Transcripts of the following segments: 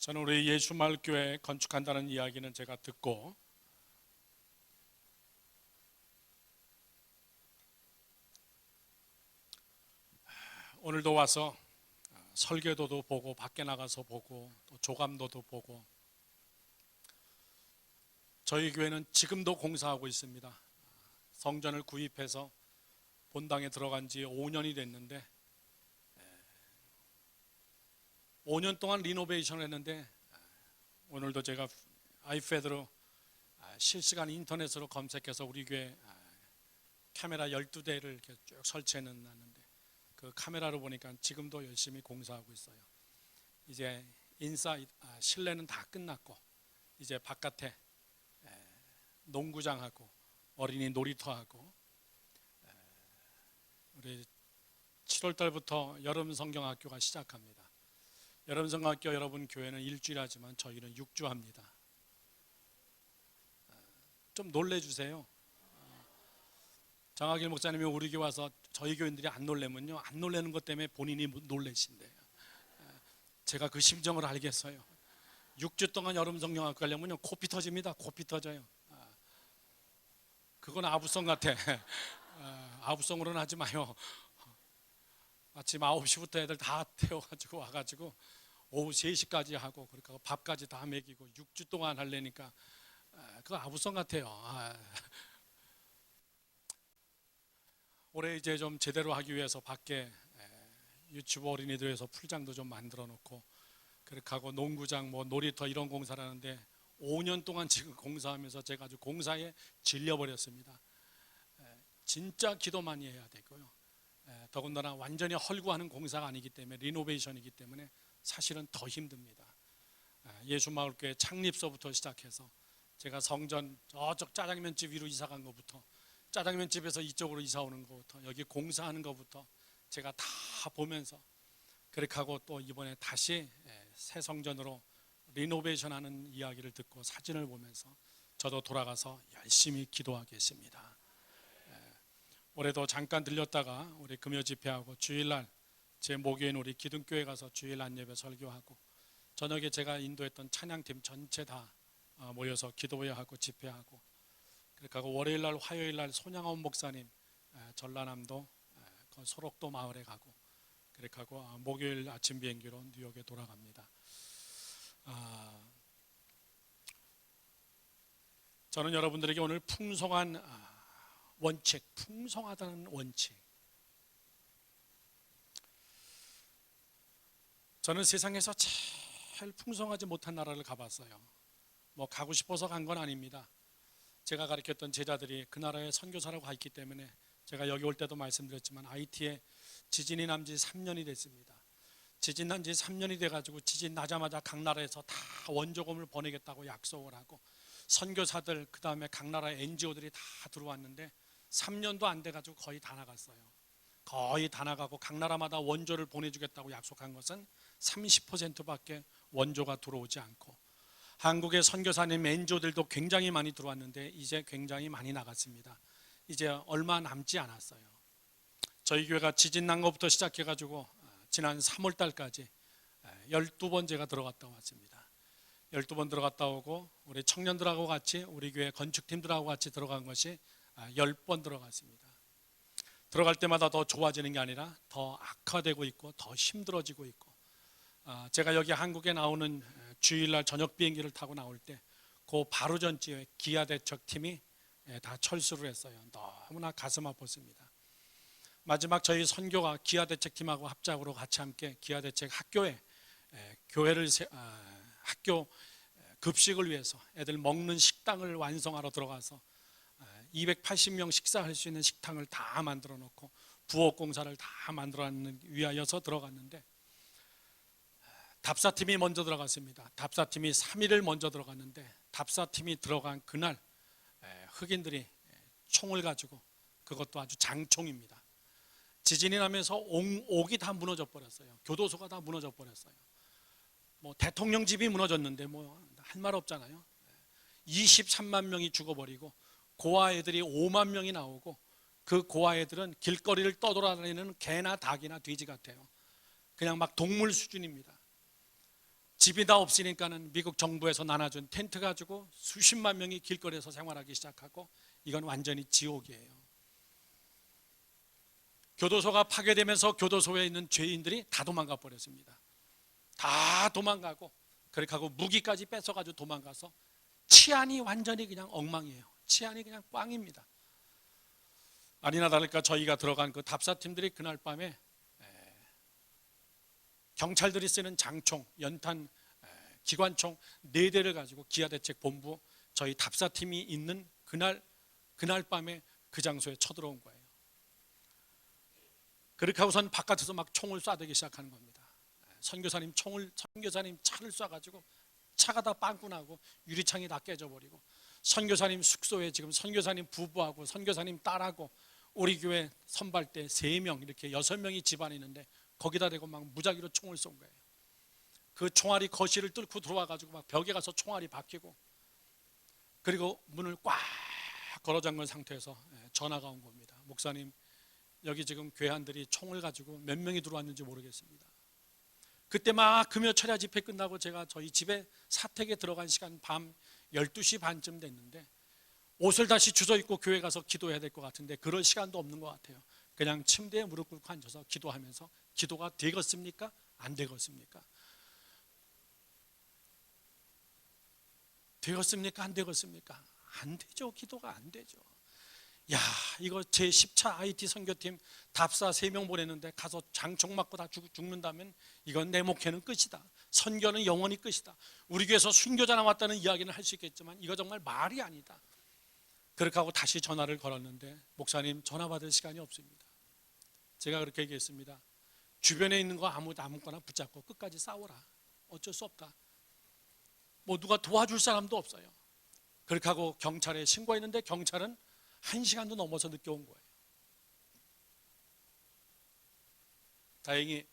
저는 우리 예수마을교회 건축한다는 이야기는 제가 듣고 오늘도 와서 설계도도 보고 밖에 나가서 보고 또 조감도도 보고 저희 교회는 지금도 공사하고 있습니다. 성전을 구입해서 본당에 들어간 지 5년이 됐는데 5년 동안 리노베이션을 했는데 오늘도 제가 아이패드로 실시간 인터넷으로 검색해서 우리 교회 카메라 12대를 이렇게 쭉 설치해 놨는데 그 카메라로 보니까 지금도 열심히 공사하고 있어요. 이제 인사이드 실내는 다 끝났고 이제 바깥에 농구장하고 어린이 놀이터하고 우리 7월 달부터 여름 성경학교가 시작합니다. 여름 성경학교 여러분 교회는 일주일 하지만 저희는 6주 합니다. 좀 놀래주세요. 정학일 목사님이 우리 교회 와서 저희 교인들이 안 놀래면요, 안 놀래는 것 때문에 본인이 놀래신대요. 제가 그 심정을 알겠어요. 6주 동안 여름 성경학교 가려면요 코피 터집니다. 코피 터져요. 그건 아부성 같아. 아부성으로는 하지 마요. 아침 9시부터 애들 다 태워가지고 와가지고 오후 3시까지 하고 그러니까 밥까지 다 먹이고 6주 동안 하려니까 그거 아부성 같아요. 올해 이제 좀 제대로 하기 위해서 밖에 유치부 어린이들에서 풀장도 좀 만들어 놓고 그렇게 하고 농구장 뭐 놀이터 이런 공사를 하는데 5년 동안 지금 공사하면서 제가 아주 공사에 질려버렸습니다. 진짜 기도 많이 해야 되고요. 더군다나 완전히 헐구하는 공사가 아니기 때문에 리노베이션이기 때문에 사실은 더 힘듭니다. 예수마을교회 창립서부터 시작해서 제가 성전 저쪽 짜장면집 위로 이사 간 것부터 짜장면집에서 이쪽으로 이사 오는 것부터 여기 공사하는 것부터 제가 다 보면서 그렇게 하고 또 이번에 다시 새 성전으로 리노베이션 하는 이야기를 듣고 사진을 보면서 저도 돌아가서 열심히 기도하겠습니다. 올해도 잠깐 들렸다가 우리 금요 집회하고 주일날 제 목요일 우리 기둥교회 가서 주일 안예배 설교하고 저녁에 제가 인도했던 찬양팀 전체 다 모여서 기도회하고 집회하고 그렇게 하고 월요일날 화요일날 손양원 목사님 전라남도 소록도 마을에 가고 그렇게 하고 목요일 아침 비행기로 뉴욕에 돌아갑니다. 저는 여러분들에게 오늘 풍성한 원칙, 풍성하다는 원칙. 저는 세상에서 제일 풍성하지 못한 나라를 가봤어요. 뭐 가고 싶어서 간 건 아닙니다. 제가 가르쳤던 제자들이 그 나라에 선교사라고 가 있기 때문에 제가 여기 올 때도 말씀드렸지만 하이티에 지진이 난 지 3년이 됐습니다. 지진 난 지 3년이 돼가지고 지진 나자마자 각 나라에서 다 원조금을 보내겠다고 약속을 하고 선교사들 그 다음에 각 나라의 NGO들이 다 들어왔는데 3년도 안 돼가지고 거의 다 나갔어요. 거의 다 나가고 각 나라마다 원조를 보내주겠다고 약속한 것은 30%밖에 원조가 들어오지 않고 한국의 선교사님 NGO들도 굉장히 많이 들어왔는데 이제 굉장히 많이 나갔습니다. 이제 얼마 남지 않았어요. 저희 교회가 지진 난 것부터 시작해가지고 지난 3월 달까지 12번 제가 들어갔다 왔습니다. 12번 들어갔다 오고 우리 청년들하고 같이 우리 교회 건축팀들하고 같이 들어간 것이 10번 들어갔습니다. 들어갈 때마다 더 좋아지는 게 아니라 더 악화되고 있고 더 힘들어지고 있고 제가 여기 한국에 나오는 주일날 저녁 비행기를 타고 나올 때 그 바로 전주에 기아대책팀이 다 철수를 했어요. 너무나 가슴 아팠습니다. 마지막 저희 선교가 기아대책팀하고 합작으로 같이 함께 기아대책 학교에 교회를 학교 급식을 위해서 애들 먹는 식당을 완성하러 들어가서 280명 식사할 수 있는 식당을 다 만들어 놓고 부엌공사를 다 만들어 위하여서 들어갔는데 답사팀이 먼저 들어갔습니다. 답사팀이 3일을 먼저 들어갔는데 답사팀이 들어간 그날 흑인들이 총을 가지고 그것도 아주 장총입니다. 지진이 나면서 옥이 다 무너져 버렸어요. 교도소가 다 무너져 버렸어요. 뭐 대통령 집이 무너졌는데 뭐 할 말 없잖아요. 23만 명이 죽어버리고 고아 애들이 5만 명이 나오고 그 고아 애들은 길거리를 떠돌아다니는 개나 닭이나 돼지 같아요. 그냥 막 동물 수준입니다. 집이 다 없으니까는 미국 정부에서 나눠준 텐트 가지고 수십만 명이 길거리에서 생활하기 시작하고 이건 완전히 지옥이에요. 교도소가 파괴되면서 교도소에 있는 죄인들이 다 도망가 버렸습니다. 다 도망가고 그렇게 하고 무기까지 뺏어가지고 도망가서 치안이 완전히 그냥 엉망이에요. 치안이 그냥 꽝입니다. 아니나 다를까 저희가 들어간 그 답사팀들이 그날 밤에 경찰들이 쓰는 장총, 연탄, 기관총 4대를 가지고 기아대책본부 저희 답사팀이 있는 그날 밤에 그 장소에 쳐들어온 거예요. 그렇게 하고선 바깥에서 막 총을 쏴대기 시작하는 겁니다. 선교사님 차를 쏴가지고 차가 다 빵꾸 나고 유리창이 다 깨져버리고, 선교사님 숙소에 지금 선교사님 부부하고 선교사님 딸하고 우리 교회 선발대 3명 이렇게 6명이 집안에 있는데 거기다 대고 막 무작위로 총을 쏜 거예요. 그 총알이 거실을 뚫고 들어와가지고 막 벽에 가서 총알이 박히고, 그리고 문을 꽉 걸어 잠근 상태에서 전화가 온 겁니다. 목사님, 여기 지금 교회안들이 총을 가지고 몇 명이 들어왔는지 모르겠습니다. 그때 막 금요철야 집회 끝나고 제가 저희 집에 사택에 들어간 시간 밤 12시 반쯤 됐는데 옷을 다시 주워 입고 교회 가서 기도해야 될 것 같은데 그럴 시간도 없는 것 같아요. 그냥 침대에 무릎 꿇고 앉아서 기도하면서, 기도가 되겠습니까? 안 되겠습니까? 되겠습니까? 안 되겠습니까? 안 되죠. 기도가 안 되죠. 야, 이거 제 10차 IT 선교팀 답사 3명 보냈는데 가서 장총 맞고 다 죽는다면 이건 내 목회는 끝이다. 선교는 영원히 끝이다. 우리 교회에서 순교자 나왔다는 이야기는 할 수 있겠지만 이거 정말 말이 아니다. 그렇게 하고 다시 전화를 걸었는데 목사님, 전화 받을 시간이 없습니다. 제가 그렇게 얘기했습니다. 주변에 있는 거 아무거나 붙잡고 끝까지 싸워라. 어쩔 수 없다. 뭐 누가 도와줄 사람도 없어요. 그렇게 하고 경찰에 신고했는데 경찰은 1시간도 넘어서 늦게 온 거예요. 다행히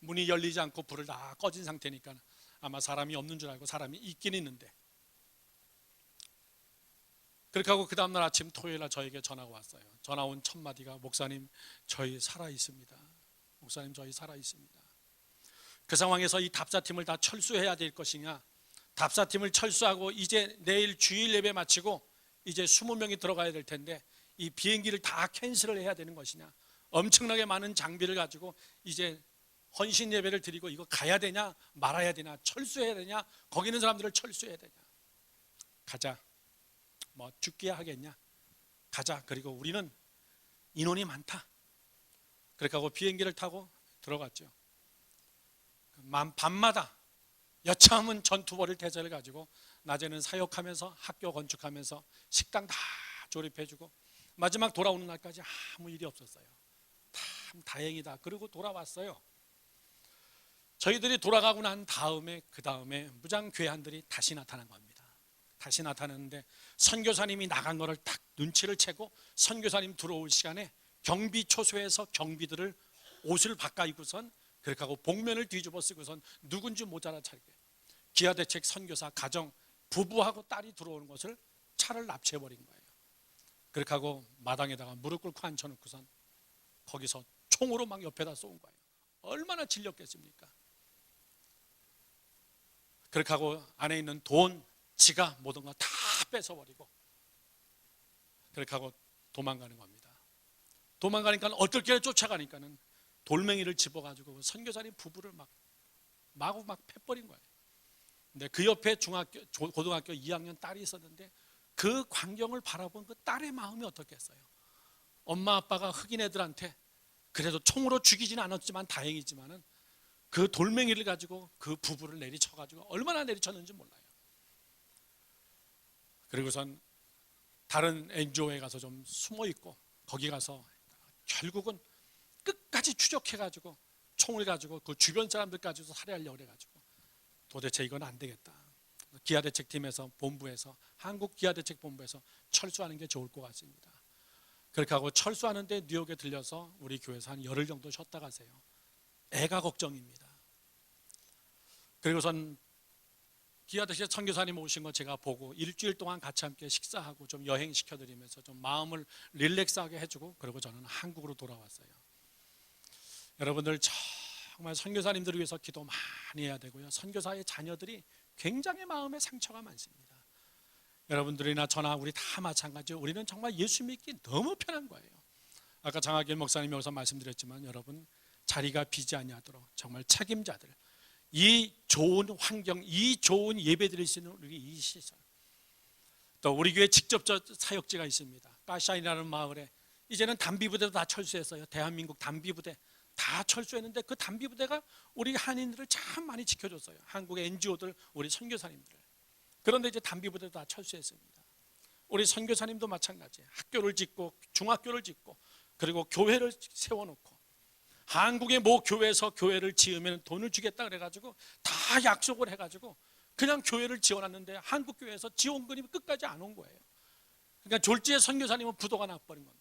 문이 열리지 않고 불을 다 꺼진 상태니까 아마 사람이 없는 줄 알고 사람이 있긴 있는데, 그렇게 하고 그 다음날 아침 토요일날 저에게 전화가 왔어요. 전화 온 첫 마디가 목사님, 저희 살아 있습니다. 목사님, 저희 살아 있습니다. 그 상황에서 이 답사팀을 다 철수해야 될 것이냐, 답사팀을 철수하고 이제 내일 주일 예배 마치고 이제 20명이 들어가야 될 텐데 이 비행기를 다 캔슬을 해야 되는 것이냐, 엄청나게 많은 장비를 가지고 이제 헌신 예배를 드리고 이거 가야 되냐 말아야 되냐, 철수해야 되냐, 거기 있는 사람들을 철수해야 되냐. 가자. 뭐 죽기야 하겠냐. 가자. 그리고 우리는 인원이 많다. 그렇게 하고 비행기를 타고 들어갔죠. 밤마다 여차하면 전투벌을 대접을 가지고 낮에는 사역하면서 학교 건축하면서 식당 다 조립해주고 마지막 돌아오는 날까지 아무 일이 없었어요. 참 다행이다. 그리고 돌아왔어요. 저희들이 돌아가고 난 다음에 그 다음에 무장괴한들이 다시 나타난 겁니다. 다시 나타났는데 선교사님이 나간 거를 딱 눈치를 채고 선교사님 들어올 시간에 경비 초소에서 경비들을 옷을 바꿔 입고선 그렇게 하고 복면을 뒤집어 쓰고선 누군지 못 알아차리게 기아대책 선교사 가정 부부하고 딸이 들어오는 것을 차를 납치해버린 거예요. 그렇게 하고 마당에다가 무릎 꿇고 앉혀놓고선 거기서 총으로 막 옆에다 쏜 거예요. 얼마나 질렸겠습니까? 그렇게 하고 안에 있는 돈, 지갑 모든 거 다 뺏어버리고 그렇게 하고 도망가는 겁니다. 도망가니까 어떨 길 쫓아가니까는 돌멩이를 집어가지고 선교사님 부부를 마구 패버린 거예요. 근데 그 옆에 고등학교 2학년 딸이 있었는데 그 광경을 바라본 그 딸의 마음이 어떻겠어요? 엄마 아빠가 흑인 애들한테 그래도 총으로 죽이지는 않았지만 다행이지만은 그 돌멩이를 가지고 그 부부를 내리쳐가지고 얼마나 내리쳤는지 몰라요. 그리고선 다른 NGO에 가서 좀 숨어 있고 거기 가서 결국은 끝까지 추적해가지고 총을 가지고 그 주변 사람들까지도 살해하려고 그래가지고 도대체 이건 안 되겠다. 기아대책팀에서 본부에서 한국 기아대책 본부에서 철수하는 게 좋을 것 같습니다. 그렇게 하고 철수하는데 뉴욕에 들려서 우리 교회에서 한 열흘 정도 쉬었다 가세요. 애가 걱정입니다. 그리고선 기아대책 선교사님 오신 거 제가 보고 일주일 동안 같이 함께 식사하고 좀 여행시켜드리면서 좀 마음을 릴렉스하게 해주고 그리고 저는 한국으로 돌아왔어요. 여러분들 정말 선교사님들을 위해서 기도 많이 해야 되고요. 선교사의 자녀들이 굉장히 마음에 상처가 많습니다. 여러분들이나 저나 우리 다 마찬가지예요. 우리는 정말 예수 믿기 너무 편한 거예요. 아까 장학일 목사님이 여기서 말씀드렸지만 여러분, 자리가 비지 아니하도록 정말 책임자들, 이 좋은 환경, 이 좋은 예배 드릴 수 있는 우리 이 시설, 또 우리 교회 직접 사역지가 있습니다. 까샤이라는 마을에 이제는 단비부대도 다 철수했어요. 대한민국 단비부대 다 철수했는데 그 단비부대가 우리 한인들을 참 많이 지켜줬어요. 한국의 NGO들, 우리 선교사님들. 그런데 이제 단비부대도 다 철수했습니다. 우리 선교사님도 마찬가지예요. 학교를 짓고 중학교를 짓고 그리고 교회를 세워놓고, 한국의 모 교회에서 교회를 지으면 돈을 주겠다 그래가지고 다 약속을 해가지고 그냥 교회를 지어놨는데 한국 교회에서 지원금이 끝까지 안 온 거예요. 그러니까 졸지에 선교사님은 부도가 나버린 겁니다.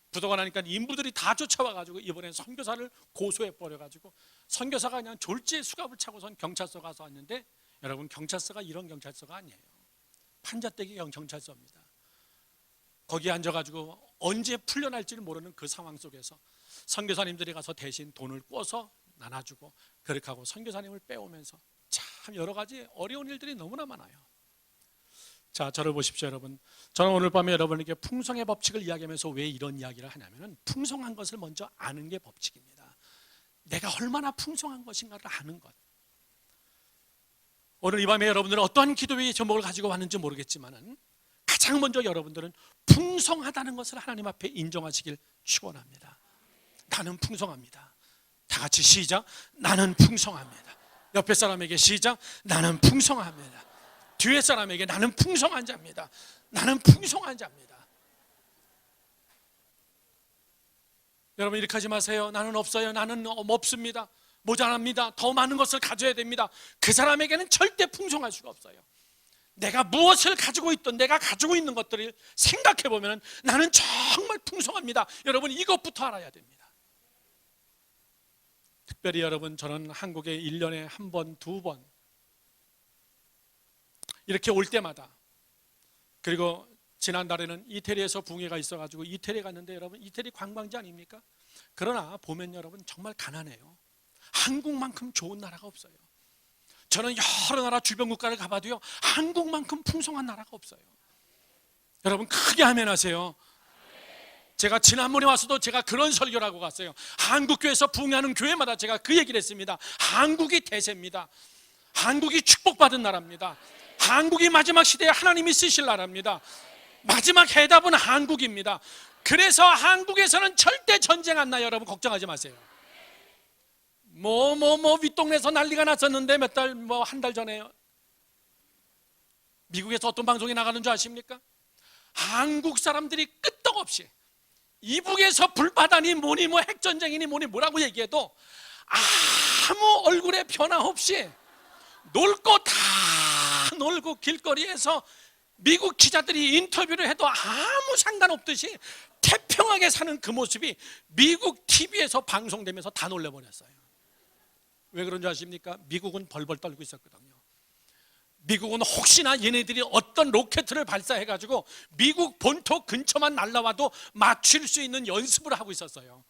부도가 나니까 인부들이 다 쫓아와가지고 이번에 선교사를 고소해 버려가지고 선교사가 그냥 졸지에 수갑을 차고선 경찰서 가서 왔는데, 여러분, 경찰서가 이런 경찰서가 아니에요. 판잣대기 경찰서입니다. 거기에 앉아가지고 언제 풀려날지를 모르는 그 상황 속에서 선교사님들이 가서 대신 돈을 꿔서 나눠주고 그렇게 하고 선교사님을 빼오면서 참 여러 가지 어려운 일들이 너무나 많아요. 자, 저를 보십시오, 여러분. 저는 오늘 밤에 여러분에게 풍성의 법칙을 이야기하면서 왜 이런 이야기를 하냐면, 풍성한 것을 먼저 아는 게 법칙입니다. 내가 얼마나 풍성한 것인가를 아는 것. 오늘 이 밤에 여러분들은 어떠한 기도의 제목을 가지고 왔는지 모르겠지만 가장 먼저 여러분들은 풍성하다는 것을 하나님 앞에 인정하시길 축원합니다. 나는 풍성합니다. 다 같이 시작. 나는 풍성합니다. 옆에 사람에게 시작. 나는 풍성합니다. 뒤에 사람에게 나는 풍성한 자입니다. 나는 풍성한 자입니다. 여러분, 이렇게 하지 마세요. 나는 없어요. 나는 없습니다. 모자랍니다. 더 많은 것을 가져야 됩니다. 그 사람에게는 절대 풍성할 수가 없어요. 내가 무엇을 가지고 있든 내가 가지고 있는 것들을 생각해 보면 나는 정말 풍성합니다. 여러분, 이것부터 알아야 됩니다. 특별히 여러분, 저는 한국에 1년에 한 번, 두 번 이렇게 올 때마다, 그리고 지난달에는 이태리에서 붕괴가 있어가지고 이태리 갔는데, 여러분, 이태리 관광지 아닙니까? 그러나 보면 여러분 정말 가난해요. 한국만큼 좋은 나라가 없어요. 저는 여러 나라 주변 국가를 가봐도요, 한국만큼 풍성한 나라가 없어요. 여러분, 크게 아멘하세요. 제가 지난번에 와서도 제가 그런 설교를 하고 갔어요. 한국교회에서 부흥하는 교회마다 제가 그 얘기를 했습니다. 한국이 대세입니다. 한국이 축복받은 나라입니다. 한국이 마지막 시대에 하나님이 쓰실 나라입니다. 마지막 해답은 한국입니다. 그래서 한국에서는 절대 전쟁 안 나요. 여러분, 걱정하지 마세요. 윗동네에서 난리가 났었는데 한 달 전에 미국에서 어떤 방송이 나가는 줄 아십니까? 한국 사람들이 끄떡없이 이북에서 불바다니 뭐니 핵전쟁이니 뭐니 뭐라고 얘기해도 아무 얼굴에 변화 없이 놀 거 다 놀고 길거리에서 미국 기자들이 인터뷰를 해도 아무 상관없듯이 태평하게 사는 그 모습이 미국 TV에서 방송되면서 다 놀래버렸어요. 왜 그런 줄 아십니까? 미국은 벌벌 떨고 있었거든요. 미국은 혹시나 얘네들이 어떤 로켓을 발사해가지고 미국 본토 근처만 날라와도 맞출 수 있는 연습을 하고 있었어요.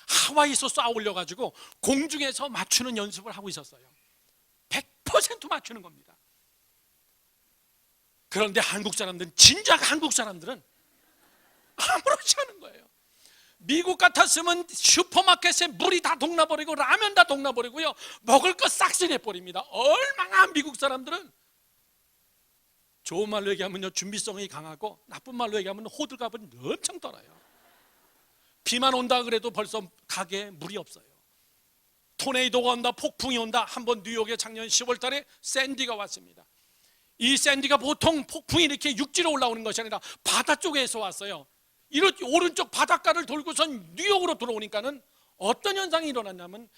하와이에서 쏴 올려가지고 공중에서 맞추는 연습을 하고 있었어요. 100% 맞추는 겁니다. 그런데 한국 사람들은, 진작 한국 사람들은 아무렇지 않은 거예요. 미국 같았으면 슈퍼마켓에 물이 다 동나버리고 라면 다 동나버리고요, 먹을 거 싹쓸이해버립니다. 얼마나 미국 사람들은, 좋은 말로 얘기하면요, 준비성이 강하고, 나쁜 말로 얘기하면 호들갑은 엄청 떨어요. 비만 온다 그래도 벌써 가게에 물이 없어요. 토네이도가 온다, 폭풍이 온다. 한번 뉴욕에 작년 10월 달에 샌디가 왔습니다. 이 샌디가 보통 폭풍이 이렇게 육지로 올라오는 것이 아니라 바다 쪽에서 왔어요. 이렇게 오른쪽 바닷가를 돌고선 뉴욕으로 들어오니까는 어떤 현상이 일어났냐면,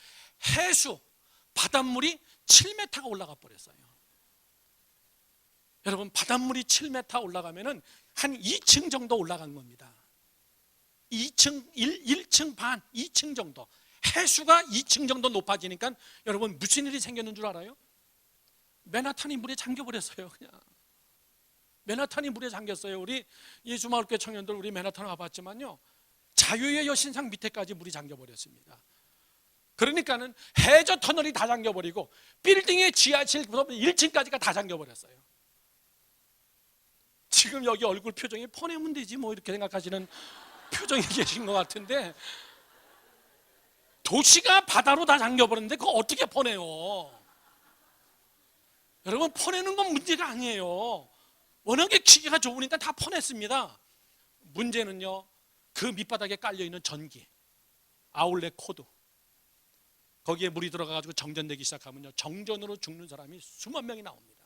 해수 바닷물이 7m가 올라가 버렸어요. 여러분, 바닷물이 7m 올라가면은 한 2층 정도 올라간 겁니다. 1층 반, 2층 정도. 해수가 2층 정도 높아지니까 여러분, 무슨 일이 생겼는 줄 알아요? 맨하탄이 물에 잠겨버렸어요. 그냥 맨하탄이 물에 잠겼어요. 우리 예수마을교회 청년들, 우리 맨하탄 와봤지만요, 자유의 여신상 밑에까지 물이 잠겨버렸습니다. 그러니까는 해저 터널이 다 잠겨버리고 빌딩의 지하실부터 1층까지가 다 잠겨버렸어요. 지금 여기 얼굴 표정이 퍼내면 되지 뭐 이렇게 생각하시는 표정이 계신 것 같은데, 도시가 바다로 다 잠겨버렸는데 그거 어떻게 퍼내요? 여러분, 퍼내는 건 문제가 아니에요. 워낙에 기계가 좋으니까 다 퍼냈습니다. 문제는요, 그 밑바닥에 깔려있는 전기, 아울렛 코드, 거기에 물이 들어가가지고 정전되기 시작하면요, 정전으로 죽는 사람이 수만 명이 나옵니다.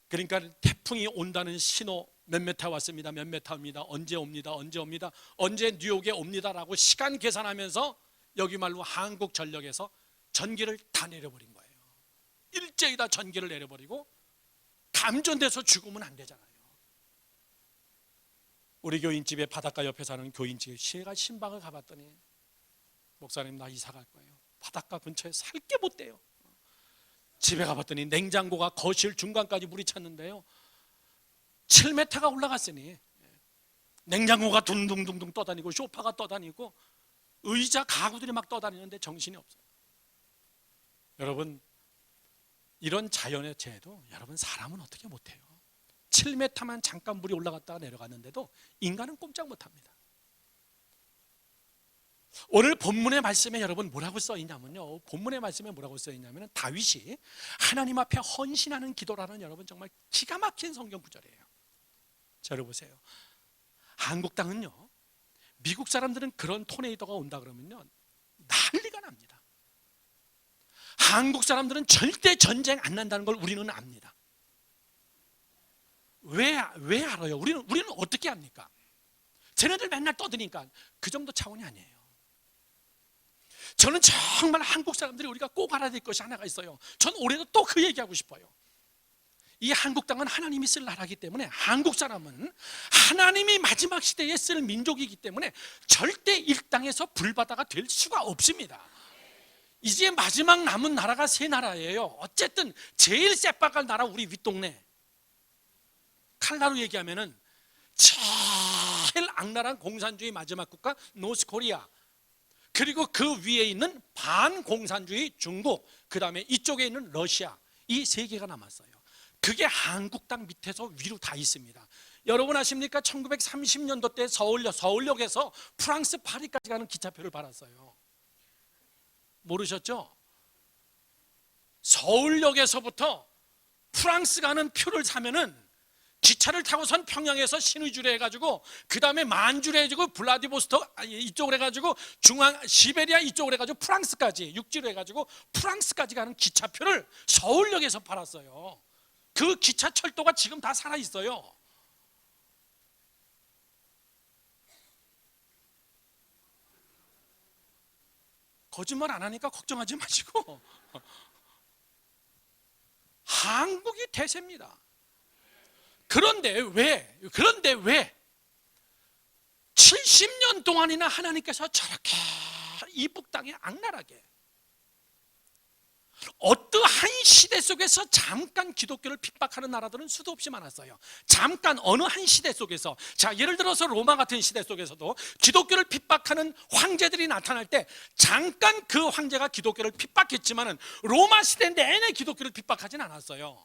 그러니까 태풍이 온다는 신호, 몇 메타 왔습니다, 몇 메타 옵니다, 언제 옵니다, 언제 옵니다, 언제 뉴욕에 옵니다라고 시간 계산하면서 여기 말로 한국전력에서 전기를 다 내려버린 거예요. 일제히 다 전기를 내려버리고 감전돼서 죽으면 안 되잖아요. 우리 교인집에 바닷가 옆에 사는 교인집 시가 신방을 가봤더니, 목사님 나 이사 갈 거예요. 바닷가 근처에 살 게 못 돼요. 집에 가봤더니 냉장고가 거실 중간까지 물이 찼는데요, 7m가 올라갔으니 냉장고가 둥둥둥둥 떠다니고 소파가 떠다니고 의자 가구들이 막 떠다니는데 정신이 없어요. 여러분, 이런 자연의 재해도 여러분 사람은 어떻게 못해요? 7m만 잠깐 물이 올라갔다가 내려갔는데도 인간은 꼼짝 못합니다. 오늘 본문의 말씀에 여러분 뭐라고 써있냐면요, 본문의 말씀에 뭐라고 써있냐면 다윗이 하나님 앞에 헌신하는 기도라는, 여러분 정말 기가 막힌 성경 구절이에요. 자, 여러분 보세요. 한국 땅은요, 미국 사람들은 그런 토네이도가 온다 그러면요 난리가 납니다. 한국 사람들은 절대 전쟁 안 난다는 걸 우리는 압니다. 왜 알아요? 우리는 어떻게 합니까? 쟤네들 맨날 떠드니까. 그 정도 차원이 아니에요. 저는 정말 한국 사람들이 우리가 꼭 알아야 될 것이 하나가 있어요. 전 올해도 또 그 얘기하고 싶어요. 이 한국 땅은 하나님이 쓸 나라이기 때문에, 한국 사람은 하나님이 마지막 시대에 쓸 민족이기 때문에 절대 이 땅에서 불바다가 될 수가 없습니다. 이제 마지막 남은 나라가 세 나라예요. 어쨌든 제일 쎄박할 나라 우리 윗동네, 칼라로 얘기하면은 제일 악랄한 공산주의 마지막 국가 노스코리아, 그리고 그 위에 있는 반공산주의 중국, 그 다음에 이쪽에 있는 러시아, 이 세 개가 남았어요. 그게 한국 땅 밑에서 위로 다 있습니다. 여러분 아십니까? 1930년도 때 서울역에서 프랑스 파리까지 가는 기차표를 팔았어요. 모르셨죠? 서울역에서부터 프랑스 가는 표를 사면은 기차를 타고선 평양에서 신의주로 해가지고, 그 다음에 만주로 해가지고 블라디보스토크 이쪽으로 해가지고 중앙 시베리아 이쪽으로 해가지고 프랑스까지 육지로 해가지고 프랑스까지 가는 기차표를 서울역에서 팔았어요. 그 기차 철도가 지금 다 살아있어요. 거짓말 안 하니까 걱정하지 마시고 한국이 대세입니다. 그런데 왜 70년 동안이나 하나님께서 저렇게 이북 땅에 악랄하게, 어떠한 시대 속에서 잠깐 기독교를 핍박하는 나라들은 수도 없이 많았어요. 잠깐 어느 한 시대 속에서, 자 예를 들어서 로마 같은 시대 속에서도 기독교를 핍박하는 황제들이 나타날 때 잠깐 그 황제가 기독교를 핍박했지만은 로마 시대 내내 기독교를 핍박하진 않았어요.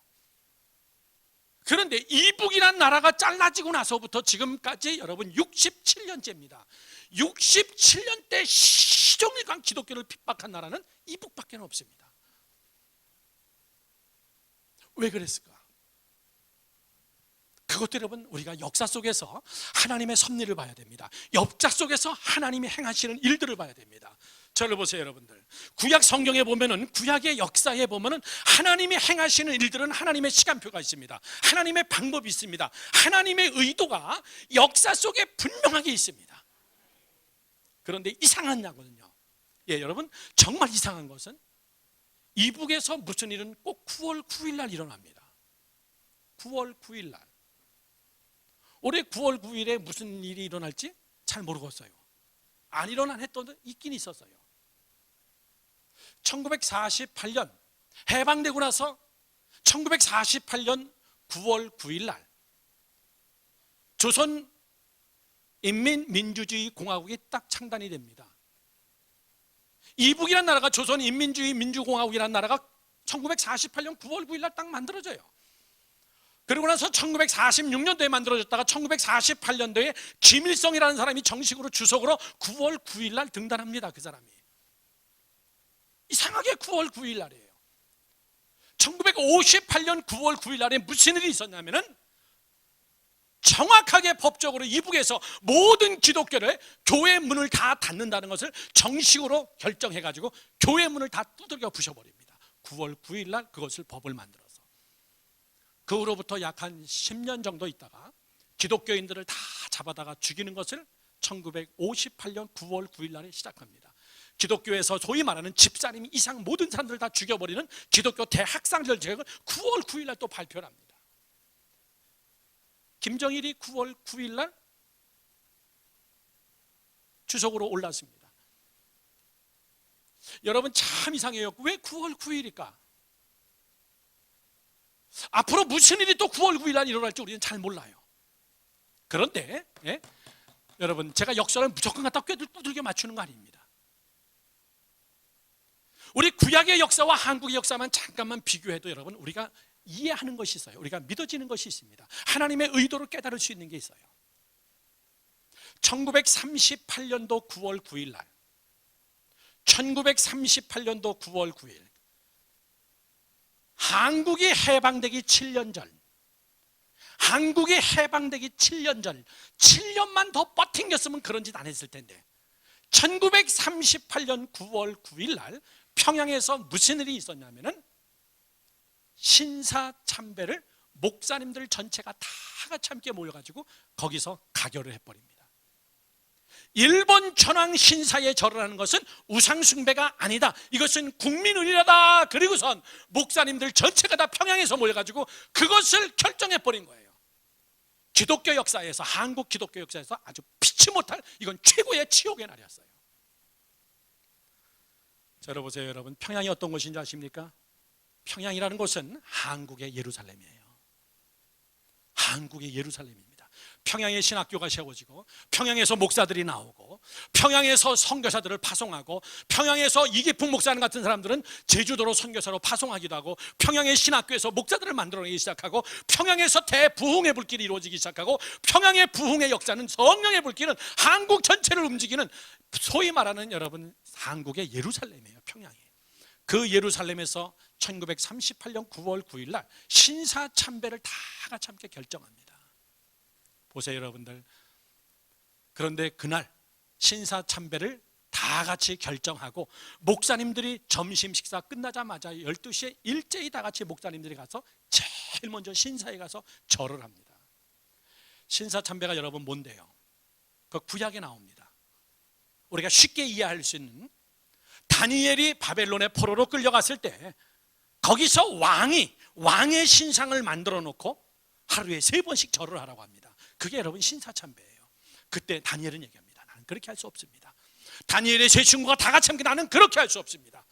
그런데 이북이란 나라가 잘라지고 나서부터 지금까지 여러분 67년째입니다. 67년 때 시종일관 기독교를 핍박한 나라는 이북밖에 없습니다. 왜 그랬을까? 그것도 여러분 우리가 역사 속에서 하나님의 섭리를 봐야 됩니다. 역사 속에서 하나님이 행하시는 일들을 봐야 됩니다. 저를 보세요, 여러분들. 구약 성경에 보면은, 구약의 역사에 보면은 하나님이 행하시는 일들은 하나님의 시간표가 있습니다. 하나님의 방법이 있습니다. 하나님의 의도가 역사 속에 분명하게 있습니다. 그런데 이상한 거는요, 여러분 정말 이상한 것은 이북에서 무슨 일은 꼭 9월 9일 날 일어납니다. 9월 9일 날. 올해 9월 9일에 무슨 일이 일어날지 잘 모르겠어요. 안 일어난 해도 있긴 있었어요. 1948년 해방되고 나서 1948년 9월 9일 날 조선 인민민주주의 공화국이 딱 창단이 됩니다. 이북이라는 나라가 조선인민주의 민주공화국이라는 나라가 1948년 9월 9일 날 딱 만들어져요. 그리고 나서 1946년도에 만들어졌다가 1948년도에 김일성이라는 사람이 정식으로 주석으로 9월 9일 날 등단합니다. 그 사람이 이상하게 9월 9일 날이에요. 1958년 9월 9일 날에 무슨 일이 있었냐면은 정확하게 법적으로 이북에서 모든 기독교를 교회 문을 다 닫는다는 것을 정식으로 결정해가지고 교회 문을 다 두들겨 부셔버립니다. 9월 9일 날 그것을 법을 만들어서. 그 후로부터 약 한 10년 정도 있다가 기독교인들을 다 잡아다가 죽이는 것을 1958년 9월 9일 날에 시작합니다. 기독교에서 소위 말하는 집사님 이상 모든 사람들을 다 죽여버리는 기독교 대학살절 계획을 9월 9일 날 또 발표를 합니다. 김정일이 9월 9일 날 주석으로 올랐습니다. 여러분 참 이상해요. 왜 9월 9일일까? 앞으로 무슨 일이 또 9월 9일 날 일어날지 우리는 잘 몰라요. 그런데 여러분 제가 역사를 무조건 갖다 두들겨 맞추는 거 아닙니다. 우리 구약의 역사와 한국의 역사만 잠깐만 비교해도 여러분 우리가 이해하는 것이 있어요. 우리가 믿어지는 것이 있습니다. 하나님의 의도를 깨달을 수 있는 게 있어요. 1938년도 9월 9일 날 1938년도 9월 9일 한국이 해방되기 7년 전 한국이 해방되기 7년 전 7년만 더 버팅겼으면 그런 짓 안 했을 텐데 1938년 9월 9일 날 평양에서 무슨 일이 있었냐면은 신사참배를 목사님들 전체가 다 같이 함께 모여가지고 거기서 가결을 해버립니다. 일본 천황 신사에 절을 것은 우상숭배가 아니다. 이것은 국민의례다. 그리고선 목사님들 전체가 다 평양에서 모여가지고 그것을 결정해버린 거예요. 기독교 역사에서 한국 기독교 역사에서 아주 피치 못할 이건 최고의 치욕의 날이었어요. 자, 여러분, 여러분 평양이 어떤 곳인지 아십니까? 평양이라는 곳은 한국의 예루살렘이에요. 한국의 예루살렘입니다. 평양에 신학교가 세워지고 평양에서 목사들이 나오고 평양에서 선교사들을 파송하고 평양에서 이기풍 목사님 같은 사람들은 제주도로 선교사로 파송하기도 하고 평양의 신학교에서 목사들을 만들어내기 시작하고 평양에서 대부흥의 불길이 이루어지기 시작하고 평양의 부흥의 역사는 성령의 불길은 한국 전체를 움직이는 소위 말하는 여러분 한국의 예루살렘이에요. 평양이. 그 예루살렘에서 1938년 9월 9일 날 신사참배를 다 같이 함께 결정합니다. 보세요 여러분들. 그런데 그날 신사참배를 다 같이 결정하고 목사님들이 점심 식사 끝나자마자 12시에 일제히 다 같이 목사님들이 가서 제일 먼저 신사에 가서 절을 합니다. 신사참배가 여러분 뭔데요? 그 구약에 나옵니다. 우리가 쉽게 이해할 수 있는 다니엘이 바벨론의 포로로 끌려갔을 때 거기서 왕의 신상을 만들어 놓고 하루에 3번씩 절을 하라고 합니다. 그게 여러분 신사참배예요. 그때 다니엘은 얘기합니다. 나는 그렇게 할 수 없습니다. 다니엘의 세 친구가 다 같이 함께 나는 그렇게 할 수 없습니다.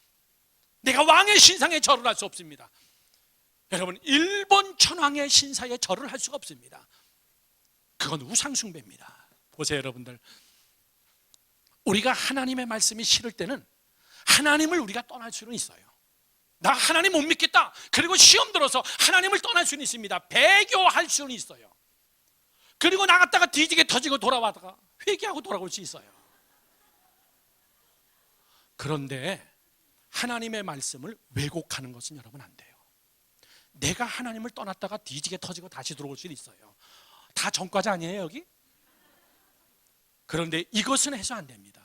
내가 왕의 신상에 절을 할 수 없습니다. 여러분 일본 천황의 신사에 절을 할 수가 없습니다. 그건 우상숭배입니다. 보세요 여러분들. 우리가 하나님의 말씀이 싫을 때는 하나님을 우리가 떠날 수는 있어요. 나 하나님 못 믿겠다. 그리고 시험 들어서 하나님을 떠날 수는 있습니다. 배교할 수는 있어요. 그리고 나갔다가 뒤지게 터지고 돌아와다가 회개하고 돌아올 수 있어요. 그런데 하나님의 말씀을 왜곡하는 것은 여러분 안 돼요. 내가 하나님을 떠났다가 뒤지게 터지고 다시 들어올 수는 있어요. 다 전과자 아니에요 여기? 그런데 이것은 해서 안 됩니다.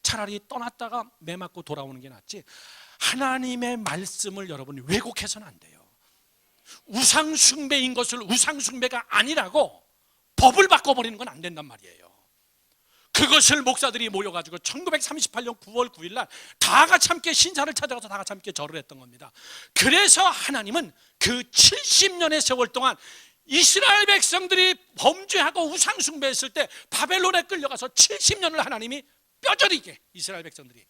차라리 떠났다가 매 맞고 돌아오는 게 낫지 하나님의 말씀을 여러분 왜곡해서는 안 돼요. 우상숭배인 것을 우상숭배가 아니라고 법을 바꿔버리는 건 안 된단 말이에요. 그것을 목사들이 모여가지고 1938년 9월 9일 날 다 같이 함께 신사를 찾아가서 다 같이 함께 절을 했던 겁니다. 그래서 하나님은 그 70년의 세월 동안 이스라엘 백성들이 범죄하고 우상숭배했을 때 바벨론에 끌려가서 70년을 하나님이 뼈저리게 이스라엘 백성들이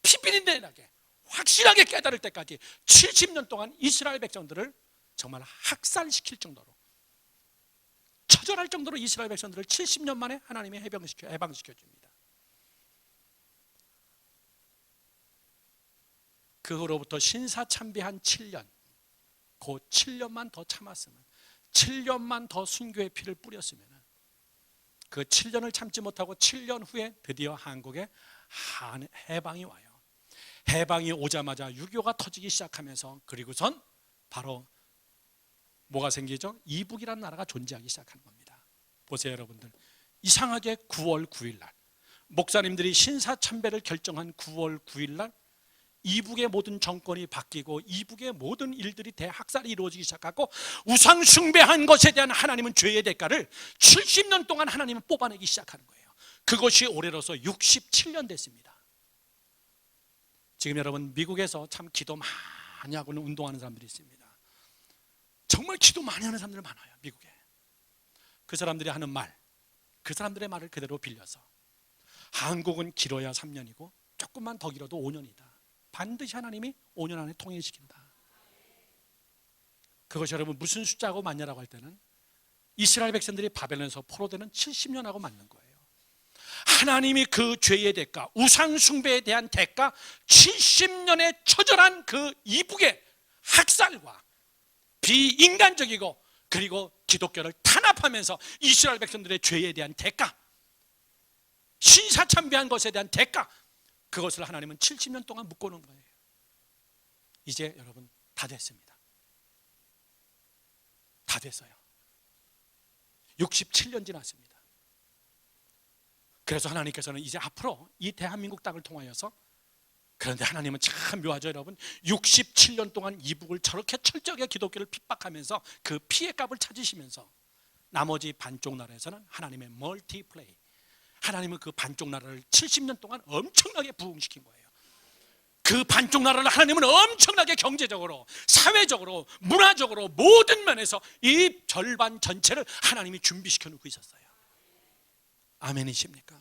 피비린내 나게 확실하게 깨달을 때까지 70년 동안 이스라엘 백성들을 정말 학살시킬 정도로 처절할 정도로 이스라엘 백성들을 70년 만에 하나님이 해방시켜 줍니다. 그 후로부터 신사참배한 7년, 그 7년만 더 참았으면, 7년만 더 순교의 피를 뿌렸으면, 그 7년을 참지 못하고 7년 후에 드디어 한국에 해방이 와요. 해방이 오자마자 6.25가 터지기 시작하면서, 그리고선 바로 뭐가 생기죠? 이북이라는 나라가 존재하기 시작하는 겁니다. 보세요 여러분들, 이상하게 9월 9일 날 목사님들이 신사참배를 결정한 9월 9일 날 이북의 모든 정권이 바뀌고 이북의 모든 일들이 대학살이 이루어지기 시작하고, 우상 숭배한 것에 대한 하나님은 죄의 대가를 70년 동안 하나님은 뽑아내기 시작하는 거예요. 그것이 올해로서 67년 됐습니다. 지금 여러분 미국에서 참 기도 많이 하고는 운동하는 사람들이 있습니다. 정말 기도 많이 하는 사람들 많아요. 미국에 그 사람들이 하는 말, 그 사람들의 말을 그대로 빌려서 한국은 길어야 3년이고 조금만 더 길어도 5년이다. 반드시 하나님이 5년 안에 통일시킨다. 그것이 여러분 무슨 숫자하고 맞냐라고 할 때는 이스라엘 백성들이 바벨론에서 포로되는 70년하고 맞는 거예요. 하나님이 그 죄의 대가, 우상 숭배에 대한 대가, 70년의 처절한 그 이북의 학살과 비인간적이고 그리고 기독교를 탄압하면서 이스라엘 백성들의 죄에 대한 대가, 신사참배한 것에 대한 대가, 그것을 하나님은 70년 동안 묶어놓은 거예요. 이제 여러분 다 됐습니다. 다 됐어요. 67년 지났습니다. 그래서 하나님께서는 이제 앞으로 이 대한민국 땅을 통하여서, 그런데 하나님은 참 묘하죠 여러분. 67년 동안 이북을 저렇게 철저하게 기독교를 핍박하면서 그 피해 값을 찾으시면서 나머지 반쪽 나라에서는 하나님의 멀티플레이, 하나님은 그 반쪽 나라를 70년 동안 엄청나게 부흥시킨 거예요. 그 반쪽 나라를 하나님은 엄청나게 경제적으로, 사회적으로, 문화적으로 모든 면에서 이 절반 전체를 하나님이 준비시켜 놓고 있었어요. 아멘이십니까?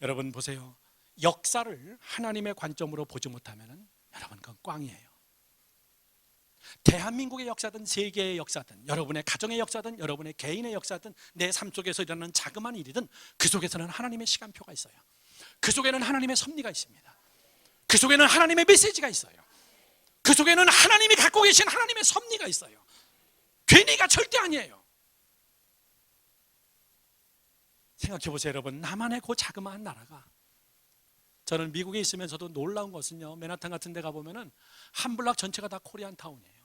여러분 보세요. 역사를 하나님의 관점으로 보지 못하면 여러분 그건 꽝이에요. 대한민국의 역사든 세계의 역사든 여러분의 가정의 역사든 여러분의 개인의 역사든 내 삶 속에서 일어나는 자그마한 일이든 그 속에서는 하나님의 시간표가 있어요. 그 속에는 하나님의 섭리가 있습니다. 그 속에는 하나님의 메시지가 있어요. 그 속에는 하나님이 갖고 계신 하나님의 섭리가 있어요. 괜히가 절대 아니에요. 생각해 보세요 여러분. 나만의 그 자그마한 나라가, 저는 미국에 있으면서도 놀라운 것은요, 맨하탄 같은 데 가보면은 한 블락 전체가 다 코리안 타운이에요.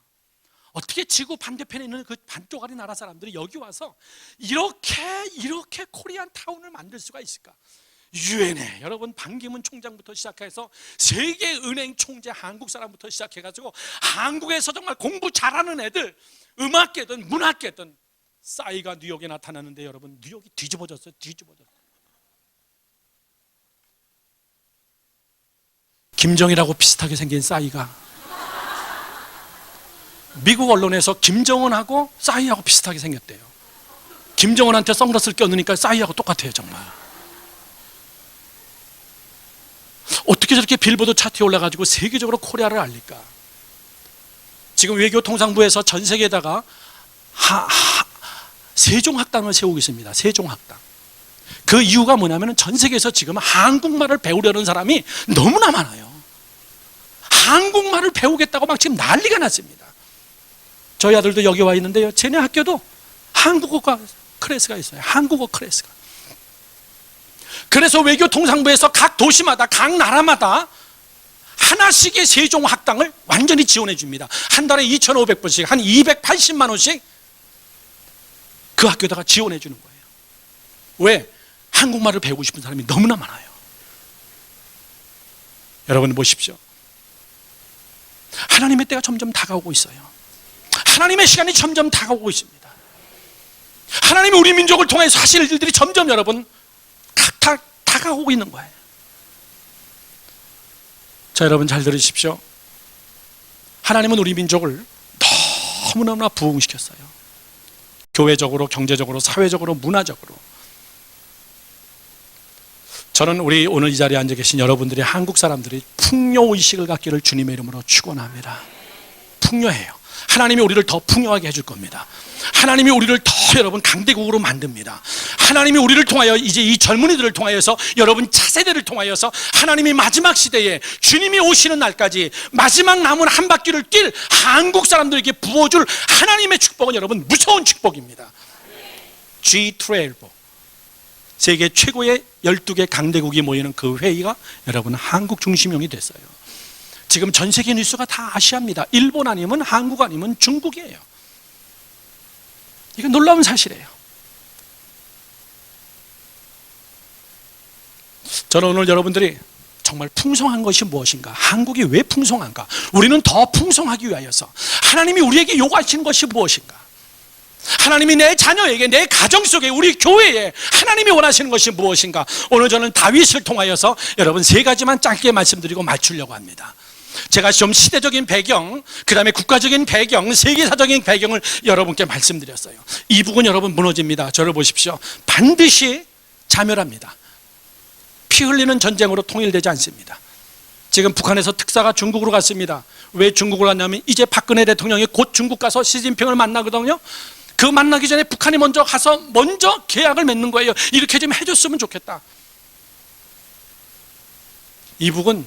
어떻게 지구 반대편에 있는 그 반쪽짜리 나라 사람들이 여기 와서 이렇게 코리안 타운을 만들 수가 있을까? 유엔에 여러분 반기문 총장부터 시작해서 세계은행 총재 한국 사람부터 시작해가지고 한국에서 정말 공부 잘하는 애들, 음악계든 문학계든 싸이가 뉴욕에 나타나는데 여러분 뉴욕이 뒤집어졌어요. 김정일하고 비슷하게 생긴 싸이가, 미국 언론에서 김정은하고 싸이하고 비슷하게 생겼대요. 김정은한테 선글라스를 껴놓으니까 싸이하고 똑같아요. 정말 어떻게 저렇게 빌보드 차트에 올라가지고 세계적으로 코리아를 알릴까? 지금 외교통상부에서 전 세계에다가 세종학당을 세우고 있습니다. 세종학당. 그 이유가 뭐냐면 전 세계에서 지금 한국말을 배우려는 사람이 너무나 많아요. 한국말을 배우겠다고 막 지금 난리가 났습니다. 저희 아들도 여기 와 있는데요, 쟤네 학교도 한국어 클래스가 있어요. 한국어 클래스가. 그래서 외교통상부에서 각 도시마다, 각 나라마다 하나씩의 세종학당을 완전히 지원해 줍니다. 한 달에 2,500불씩 한 280만 원씩 그 학교에다가 지원해 주는 거예요. 왜? 한국말을 배우고 싶은 사람이 너무나 많아요. 여러분 보십시오. 하나님의 때가 점점 다가오고 있어요. 하나님의 시간이 점점 다가오고 있습니다. 하나님이 우리 민족을 통해서 하실 일들이 점점 여러분 다가오고 있는 거예요. 자, 여러분 잘 들으십시오. 하나님은 우리 민족을 너무너무나 부흥시켰어요. 교회적으로, 경제적으로, 사회적으로, 문화적으로. 저는 우리 오늘 이 자리에 앉아 계신 여러분들이, 한국 사람들이 풍요의식을 갖기를 주님의 이름으로 축원합니다. 풍요해요. 하나님이 우리를 더 풍요하게 해줄 겁니다. 하나님이 우리를 더 여러분 강대국으로 만듭니다. 하나님이 우리를 통하여 이제 이 젊은이들을 통하여서 여러분 차세대를 통하여서 하나님이 마지막 시대에 주님이 오시는 날까지 마지막 남은 한 바퀴를 뛸 한국 사람들에게 부어줄 하나님의 축복은 여러분 무서운 축복입니다. G12 세계 최고의 12개 강대국이 모이는 그 회의가 여러분 한국 중심형이 됐어요. 지금 전 세계 뉴스가 다 아시아입니다. 일본 아니면 한국 아니면 중국이에요. 이건 놀라운 사실이에요. 저는 오늘 여러분들이 정말 풍성한 것이 무엇인가, 한국이 왜 풍성한가, 우리는 더 풍성하기 위하여서 하나님이 우리에게 요구하시는 것이 무엇인가, 하나님이 내 자녀에게, 내 가정 속에, 우리 교회에 하나님이 원하시는 것이 무엇인가, 오늘 저는 다윗을 통하여서 여러분 세 가지만 짧게 말씀드리고 맞추려고 합니다. 제가 좀 시대적인 배경, 그 다음에 국가적인 배경, 세계사적인 배경을 여러분께 말씀드렸어요. 이 부분 여러분 무너집니다. 저를 보십시오. 반드시 자멸합니다. 피 흘리는 전쟁으로 통일되지 않습니다. 지금 북한에서 특사가 중국으로 갔습니다. 왜 중국으로 갔냐면 이제 박근혜 대통령이 곧 중국 가서 시진핑을 만나거든요. 그 만나기 전에 북한이 먼저 가서 먼저 계약을 맺는 거예요. 이렇게 좀 해줬으면 좋겠다. 이북은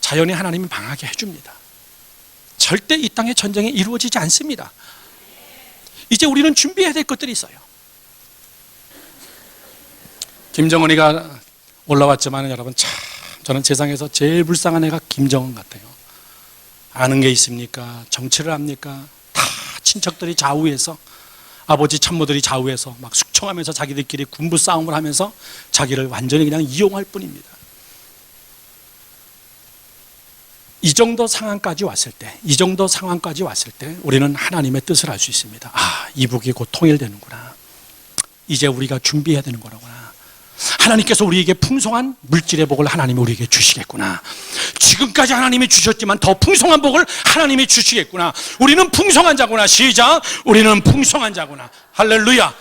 자연히 하나님이 망하게 해줍니다. 절대 이 땅의 전쟁이 이루어지지 않습니다. 이제 우리는 준비해야 될 것들이 있어요. 김정은이가 올라왔지만 여러분 참 저는 세상에서 제일 불쌍한 애가 김정은 같아요. 아는 게 있습니까? 정치를 합니까? 다 친척들이 좌우해서, 아버지 참모들이 좌우해서 막 숙청하면서 자기들끼리 군부 싸움을 하면서 자기를 완전히 그냥 이용할 뿐입니다. 이 정도 상황까지 왔을 때, 우리는 하나님의 뜻을 알 수 있습니다. 아, 이북이 곧 통일되는구나. 이제 우리가 준비해야 되는 거라구나. 하나님께서 우리에게 풍성한 물질의 복을 하나님이 우리에게 주시겠구나. 지금까지 하나님이 주셨지만 더 풍성한 복을 하나님이 주시겠구나. 우리는 풍성한 자구나. 시작. 우리는 풍성한 자구나. 할렐루야.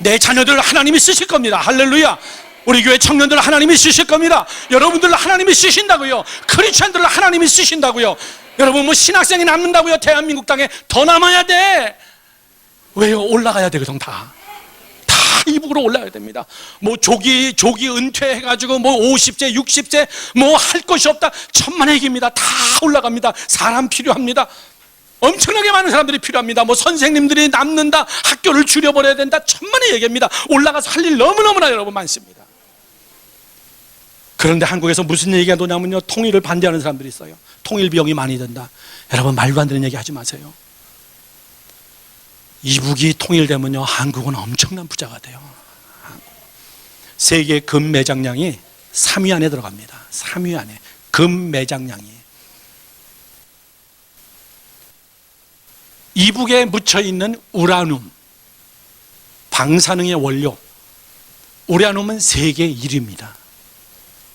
내 자녀들 하나님이 쓰실 겁니다. 할렐루야. 우리 교회 청년들 하나님이 쓰실 겁니다. 여러분들 하나님이 쓰신다고요. 크리스천들을 하나님이 쓰신다고요. 여러분 뭐 신학생이 남는다고요. 대한민국 땅에 더 남아야 돼. 왜요? 올라가야 되거든. 다 이북으로 올라가야 됩니다. 뭐 조기 은퇴해가지고 뭐 50세 60세 뭐 할 것이 없다, 천만의 얘기입니다. 다 올라갑니다. 사람 필요합니다. 엄청나게 많은 사람들이 필요합니다. 뭐 선생님들이 남는다, 학교를 줄여버려야 된다, 천만의 얘기입니다. 올라가서 할 일 너무너무나 여러분 많습니다. 그런데 한국에서 무슨 얘기가 나냐면요, 통일을 반대하는 사람들이 있어요. 통일 비용이 많이 든다. 여러분 말도 안 되는 얘기 하지 마세요. 이북이 통일되면요, 한국은 엄청난 부자가 돼요. 세계 금 매장량이 3위 안에 들어갑니다. 3위 안에 금 매장량이. 이북에 묻혀있는 우라늄, 방사능의 원료, 우라늄은 세계 1위입니다.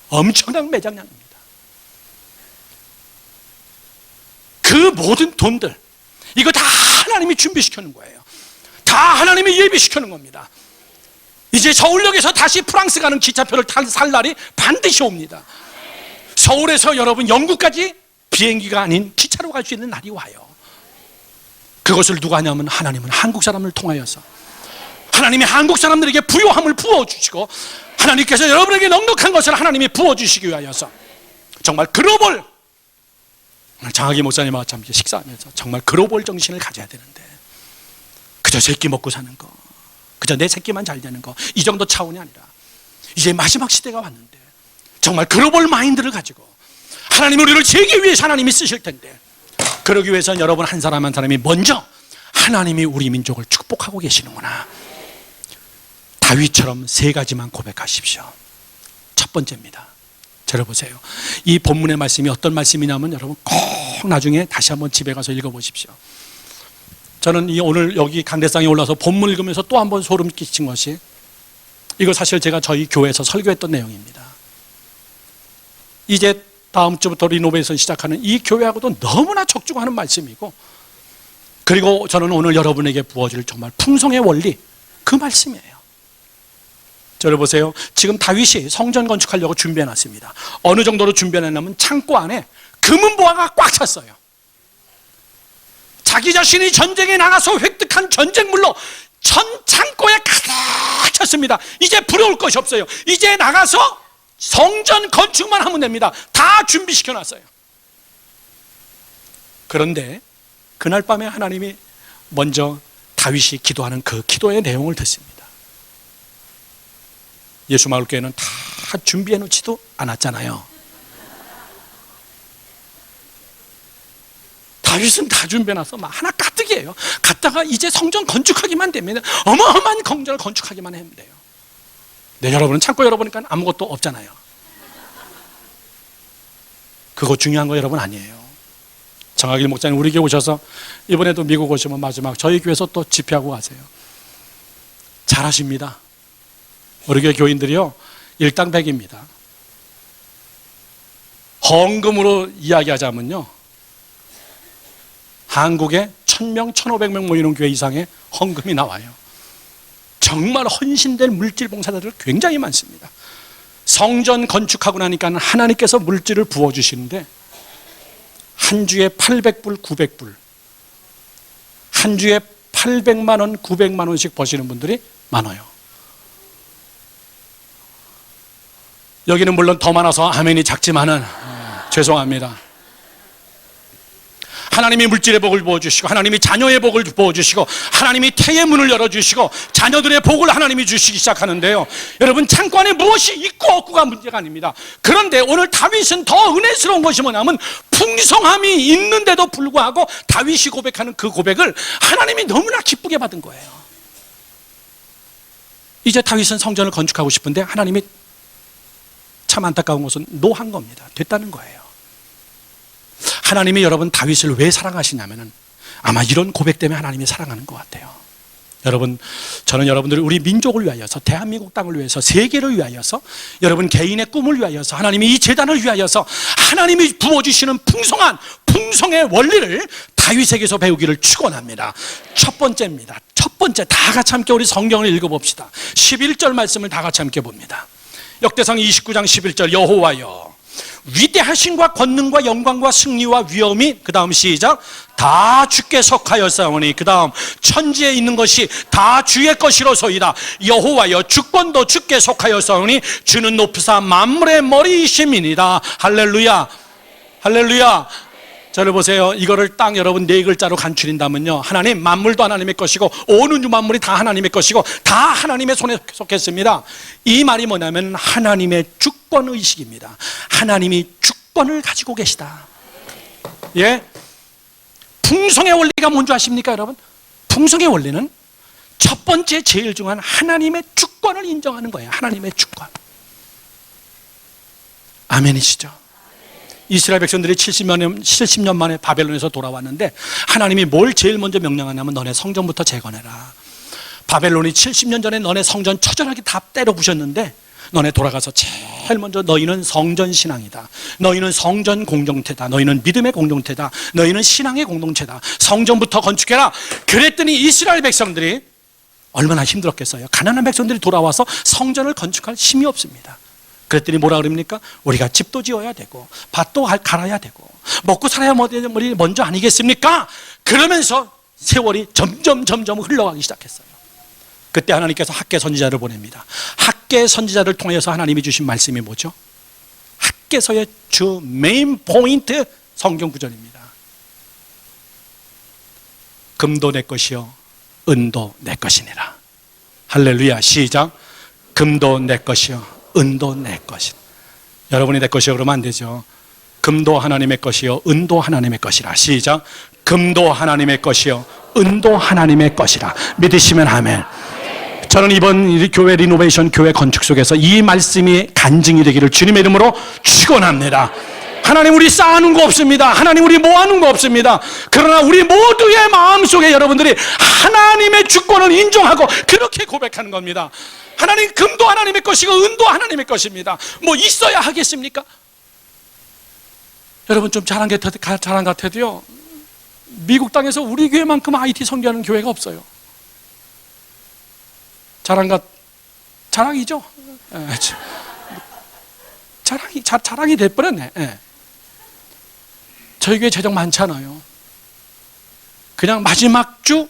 엄청난 매장량입니다. 그 모든 돈들, 이거 다 하나님이 준비시켜놓은 거예요. 다 하나님이 예비시켜놓은 겁니다. 이제 서울역에서 다시 프랑스 가는 기차표를 살 날이 반드시 옵니다. 서울에서 여러분 영국까지 비행기가 아닌 기차로 갈 수 있는 날이 와요. 그것을 누가 하냐면 하나님은 한국 사람을 통하여서, 하나님이 한국 사람들에게 부요함을 부어주시고, 하나님께서 여러분에게 넉넉한 것을 하나님이 부어주시기 위하여서 정말 글로벌, 장학기 목사님과 참 식사하면서 정말 글로벌 정신을 가져야 되는데, 그저 새끼 먹고 사는 거, 그저 내 새끼만 잘 되는 거, 이 정도 차원이 아니라 이제 마지막 시대가 왔는데 정말 글로벌 마인드를 가지고 하나님이 우리를 세계 위해서 하나님이 쓰실 텐데, 그러기 위해서는 여러분 한 사람 한 사람이 먼저 하나님이 우리 민족을 축복하고 계시는구나. 다윗처럼 세 가지만 고백하십시오. 첫 번째입니다. 들어보세요. 이 본문의 말씀이 어떤 말씀이냐면 여러분 꼭 나중에 다시 한번 집에 가서 읽어보십시오. 저는 오늘 여기 강대상에 올라서 본문 읽으면서 또 한 번 소름 끼친 것이, 이거 사실 제가 저희 교회에서 설교했던 내용입니다. 이제 다음 주부터 리노베이션 시작하는 이 교회하고도 너무나 적중하는 말씀이고, 그리고 저는 오늘 여러분에게 부어줄 정말 풍성의 원리, 그 말씀이에요. 저를 보세요. 지금 다윗이 성전 건축하려고 준비해놨습니다. 어느 정도로 준비해놨냐면 창고 안에 금은 보화가 꽉 찼어요. 자기 자신이 전쟁에 나가서 획득한 전쟁물로 전 창고에 가득 찼습니다. 이제 부러울 것이 없어요. 이제 나가서 성전 건축만 하면 됩니다. 다 준비시켜 놨어요. 그런데 그날 밤에 하나님이 먼저 다윗이 기도하는 그 기도의 내용을 듣습니다. 예수마을교회는 다 준비해 놓지도 않았잖아요. 다윗은 다 준비해놔서 막 하나 가득이에요. 갔다가 이제 성전 건축하기만 되면 어마어마한 성전을 건축하기만 하면 돼요. 네, 여러분은 창고 열어보니까 아무것도 없잖아요. 그거 중요한 거 여러분 아니에요. 정학일 목사님 우리 교회 오셔서 이번에도 미국 오시면 마지막 저희 교회에서 또 집회하고 가세요. 잘하십니다. 우리 교회 교인들이요 일당백입니다. 헌금으로 이야기하자면요 한국에 1000명, 1500명 모이는 교회 이상의 헌금이 나와요. 정말 헌신된 물질 봉사자들 굉장히 많습니다. 성전 건축하고 나니까 하나님께서 물질을 부어주시는데 한 주에 800불, 900불 한 주에 800만 원, 900만 원씩 버시는 분들이 많아요. 여기는 물론 더 많아서 아멘이 작지만은 죄송합니다. 하나님이 물질의 복을 부어주시고 하나님이 자녀의 복을 부어주시고 하나님이 태의 문을 열어주시고 자녀들의 복을 하나님이 주시기 시작하는데요 여러분 창고 안에 무엇이 있고 없고가 문제가 아닙니다. 그런데 오늘 다윗은 더 은혜스러운 것이 뭐냐면 풍성함이 있는데도 불구하고 다윗이 고백하는 그 고백을 하나님이 너무나 기쁘게 받은 거예요. 이제 다윗은 성전을 건축하고 싶은데 하나님이 참 안타까운 것은 노한 겁니다. 됐다는 거예요. 하나님이 여러분 다윗을 왜 사랑하시냐면은 아마 이런 고백 때문에 하나님이 사랑하는 것 같아요. 여러분 저는 여러분들이 우리 민족을 위하여서 대한민국 땅을 위해서 세계를 위하여서 여러분 개인의 꿈을 위하여서 하나님이 이 재단을 위하여서 하나님이 부어주시는 풍성의 원리를 다윗에게서 배우기를 축원합니다. 첫 번째입니다. 첫 번째 다 같이 함께 우리 성경을 읽어봅시다. 11절 말씀을 다 같이 함께 봅니다. 역대상 29장 11절 여호와여 위대하신과 권능과 영광과 승리와 위엄이 그 다음 시작 다 주께 속하였사오니 그 다음 천지에 있는 것이 다 주의 것이로소이다. 여호와여 주권도 주께 속하였사오니 주는 높으사 만물의 머리이심이니이다. 할렐루야 할렐루야. 저를 보세요. 이거를 딱 여러분 4글자로 간추린다면요 하나님 만물도 하나님의 것이고 온 우주 만물이 다 하나님의 것이고 다 하나님의 손에 속했습니다. 이 말이 뭐냐면 하나님의 주권의식입니다. 하나님이 주권을 가지고 계시다. 예? 풍성의 원리가 뭔지 아십니까 여러분? 풍성의 원리는 첫 번째 제일 중요한 하나님의 주권을 인정하는 거예요. 하나님의 주권. 아멘이시죠? 이스라엘 백성들이 70년 만에 바벨론에서 돌아왔는데 하나님이 뭘 제일 먼저 명령하냐면 너네 성전부터 재건해라. 바벨론이 70년 전에 너네 성전 처절하게 다 때려 부셨는데 너네 돌아가서 제일 먼저 너희는 성전 신앙이다. 너희는 성전 공동체다. 너희는 믿음의 공동체다. 너희는 신앙의 공동체다. 성전부터 건축해라. 그랬더니 이스라엘 백성들이 얼마나 힘들었겠어요. 가난한 백성들이 돌아와서 성전을 건축할 힘이 없습니다. 그랬더니 뭐라 그럽니까? 우리가 집도 지어야 되고 밭도 갈아야 되고 먹고 살아야 먼저 아니겠습니까? 그러면서 세월이 점점 흘러가기 시작했어요. 그때 하나님께서 학개 선지자를 보냅니다. 학개 선지자를 통해서 하나님이 주신 말씀이 뭐죠? 학개서의 주 메인 포인트 성경 구절입니다. 금도 내 것이요 은도 내 것이니라. 할렐루야. 시작. 금도 내 것이요 은도 내 것이다. 여러분이 내 것이요 그러면 안 되죠. 금도 하나님의 것이요 은도 하나님의 것이라. 시작. 금도 하나님의 것이요 은도 하나님의 것이라. 믿으시면 아멘. 저는 이번 교회 리노베이션 교회 건축 속에서 이 말씀이 간증이 되기를 주님의 이름으로 축원합니다. 하나님 우리 쌓아놓은 거 없습니다. 하나님 우리 모아놓은 거 없습니다. 그러나 우리 모두의 마음속에 여러분들이 하나님의 주권을 인정하고 그렇게 고백하는 겁니다. 하나님 금도 하나님의 것이고 은도 하나님의 것입니다. 뭐 있어야 하겠습니까? 여러분 좀 자랑 같아도요 미국 땅에서 우리 교회만큼 IT 선교하는 교회가 없어요. 자랑이죠. 자랑이 돼버렸네. 저희 교회 재정 많잖아요. 그냥 마지막 주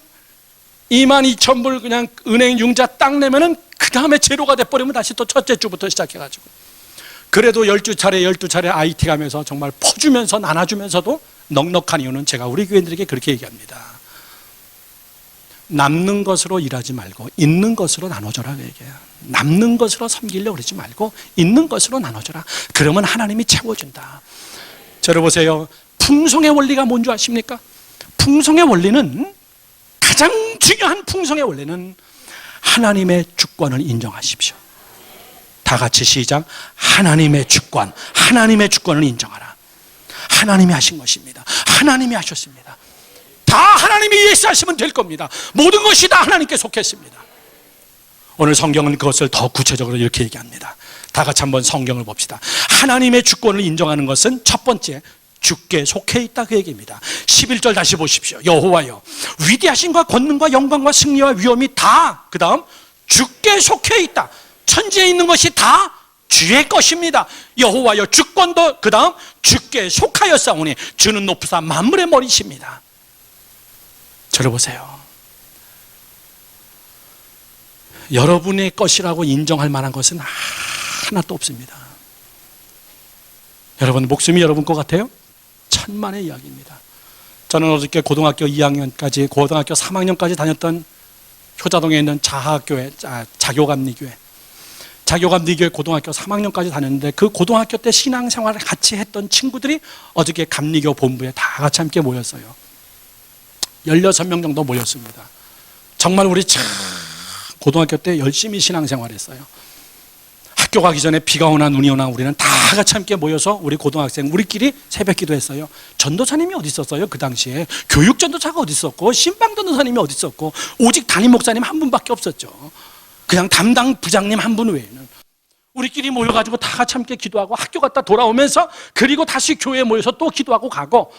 22,000불 그냥 은행 융자 딱 내면은 그 다음에 제로가 돼버리면 다시 또 첫째 주부터 시작해가지고, 그래도 12차례 IT 가면서 정말 퍼주면서 나눠주면서도 넉넉한 이유는 제가 우리 교인들에게 그렇게 얘기합니다. 남는 것으로 일하지 말고 있는 것으로 나눠줘라 그 얘기해요. 남는 것으로 섬기려고 그러지 말고 있는 것으로 나눠줘라. 그러면 하나님이 채워준다. 저를 보세요. 풍성의 원리가 뭔지 아십니까? 풍성의 원리는, 가장 중요한 풍성의 원리는 하나님의 주권을 인정하십시오. 다 같이 시작. 하나님의 주권, 하나님의 주권을 인정하라. 하나님이 하신 것입니다. 하나님이 하셨습니다. 다 하나님이 예시하시면 될 겁니다. 모든 것이 다 하나님께 속했습니다. 오늘 성경은 그것을 더 구체적으로 이렇게 얘기합니다. 다 같이 한번 성경을 봅시다. 하나님의 주권을 인정하는 것은 첫 번째, 주께 속해 있다 그 얘기입니다. 11절 다시 보십시오. 여호와여, 위대하신과 권능과 영광과 승리와 위엄이 다, 그 다음 주께 속해 있다. 천지에 있는 것이 다 주의 것입니다. 여호와여, 주권도 그 다음 주께 속하였사오니 주는 높으사 만물의 머리십니다. 저를 보세요. 여러분의 것이라고 인정할 만한 것은 하나도 없습니다. 여러분 목숨이 여러분 것 같아요? 천만의 이야기입니다. 저는 어저께 고등학교 2학년까지, 고등학교 3학년까지 다녔던 효자동에 있는 자교감리교회 고등학교 3학년까지 다녔는데, 그 고등학교 때 신앙생활을 같이 했던 친구들이 어저께 감리교 본부에 다 같이 함께 모였어요. 16명 정도 모였습니다. 정말 우리 참 고등학교 때 열심히 신앙생활했어요. 학교 가기 전에 비가 오나 눈이 오나 우리는 다 같이 함께 모여서 우리 고등학생 우리끼리 새벽 기도했어요. 전도사님이 어디 있었어요? 그 당시에 교육 전도사가 어디 있었고 신방 전도사님이 어디 있었고 오직 담임 목사님 한 분밖에 없었죠. 그냥 담당 부장님 한 분 외에는. 우리끼리 모여가지고 다 같이 함께 기도하고 학교 갔다 돌아오면서 그리고 다시 교회에 모여서 또 기도하고 가고,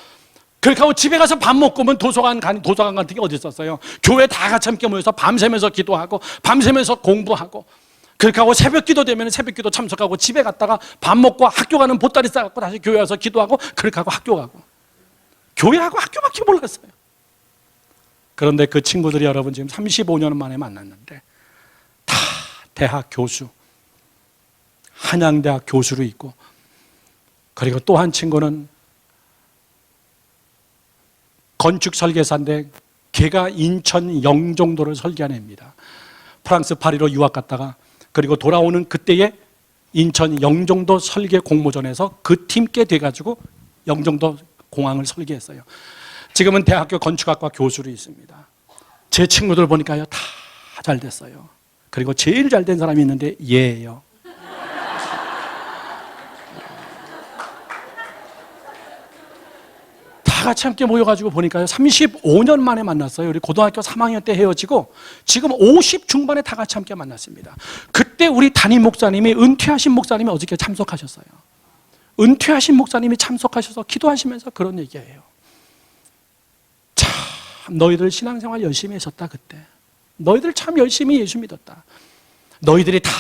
그렇게 하고 집에 가서 밥 먹고 오면 도서관 같은 게 어디 있었어요? 교회 다 같이 함께 모여서 밤새면서 기도하고 밤새면서 공부하고, 그렇게 하고 새벽 기도 되면 새벽 기도 참석하고 집에 갔다가 밥 먹고 학교 가는 보따리 싸갖고 다시 교회 와서 기도하고, 그렇게 하고 학교 가고, 교회하고 학교밖에 몰랐어요. 그런데 그 친구들이 여러분 지금 35년 만에 만났는데 다 대학 교수, 한양대학 교수로 있고, 그리고 또 한 친구는 건축 설계사인데 걔가 인천 영종도를 설계한 애입니다. 프랑스 파리로 유학 갔다가 그리고 돌아오는 그때에 인천 영종도 설계 공모전에서 그 팀께 돼가지고 영종도 공항을 설계했어요. 지금은 대학교 건축학과 교수로 있습니다. 제 친구들 보니까요 다 잘 됐어요. 그리고 제일 잘 된 사람이 있는데 얘예요. 다 같이 함께 모여가지고 보니까요 35년 만에 만났어요. 우리 고등학교 3학년 때 헤어지고 지금 50 중반에 다 같이 함께 만났습니다. 그때 우리 담임 목사님이, 은퇴하신 목사님이 어저께 참석하셨어요. 은퇴하신 목사님이 참석하셔서 기도하시면서 그런 얘기예요. 참 너희들 신앙생활 열심히 했었다. 그때 너희들 참 열심히 예수 믿었다. 너희들이 다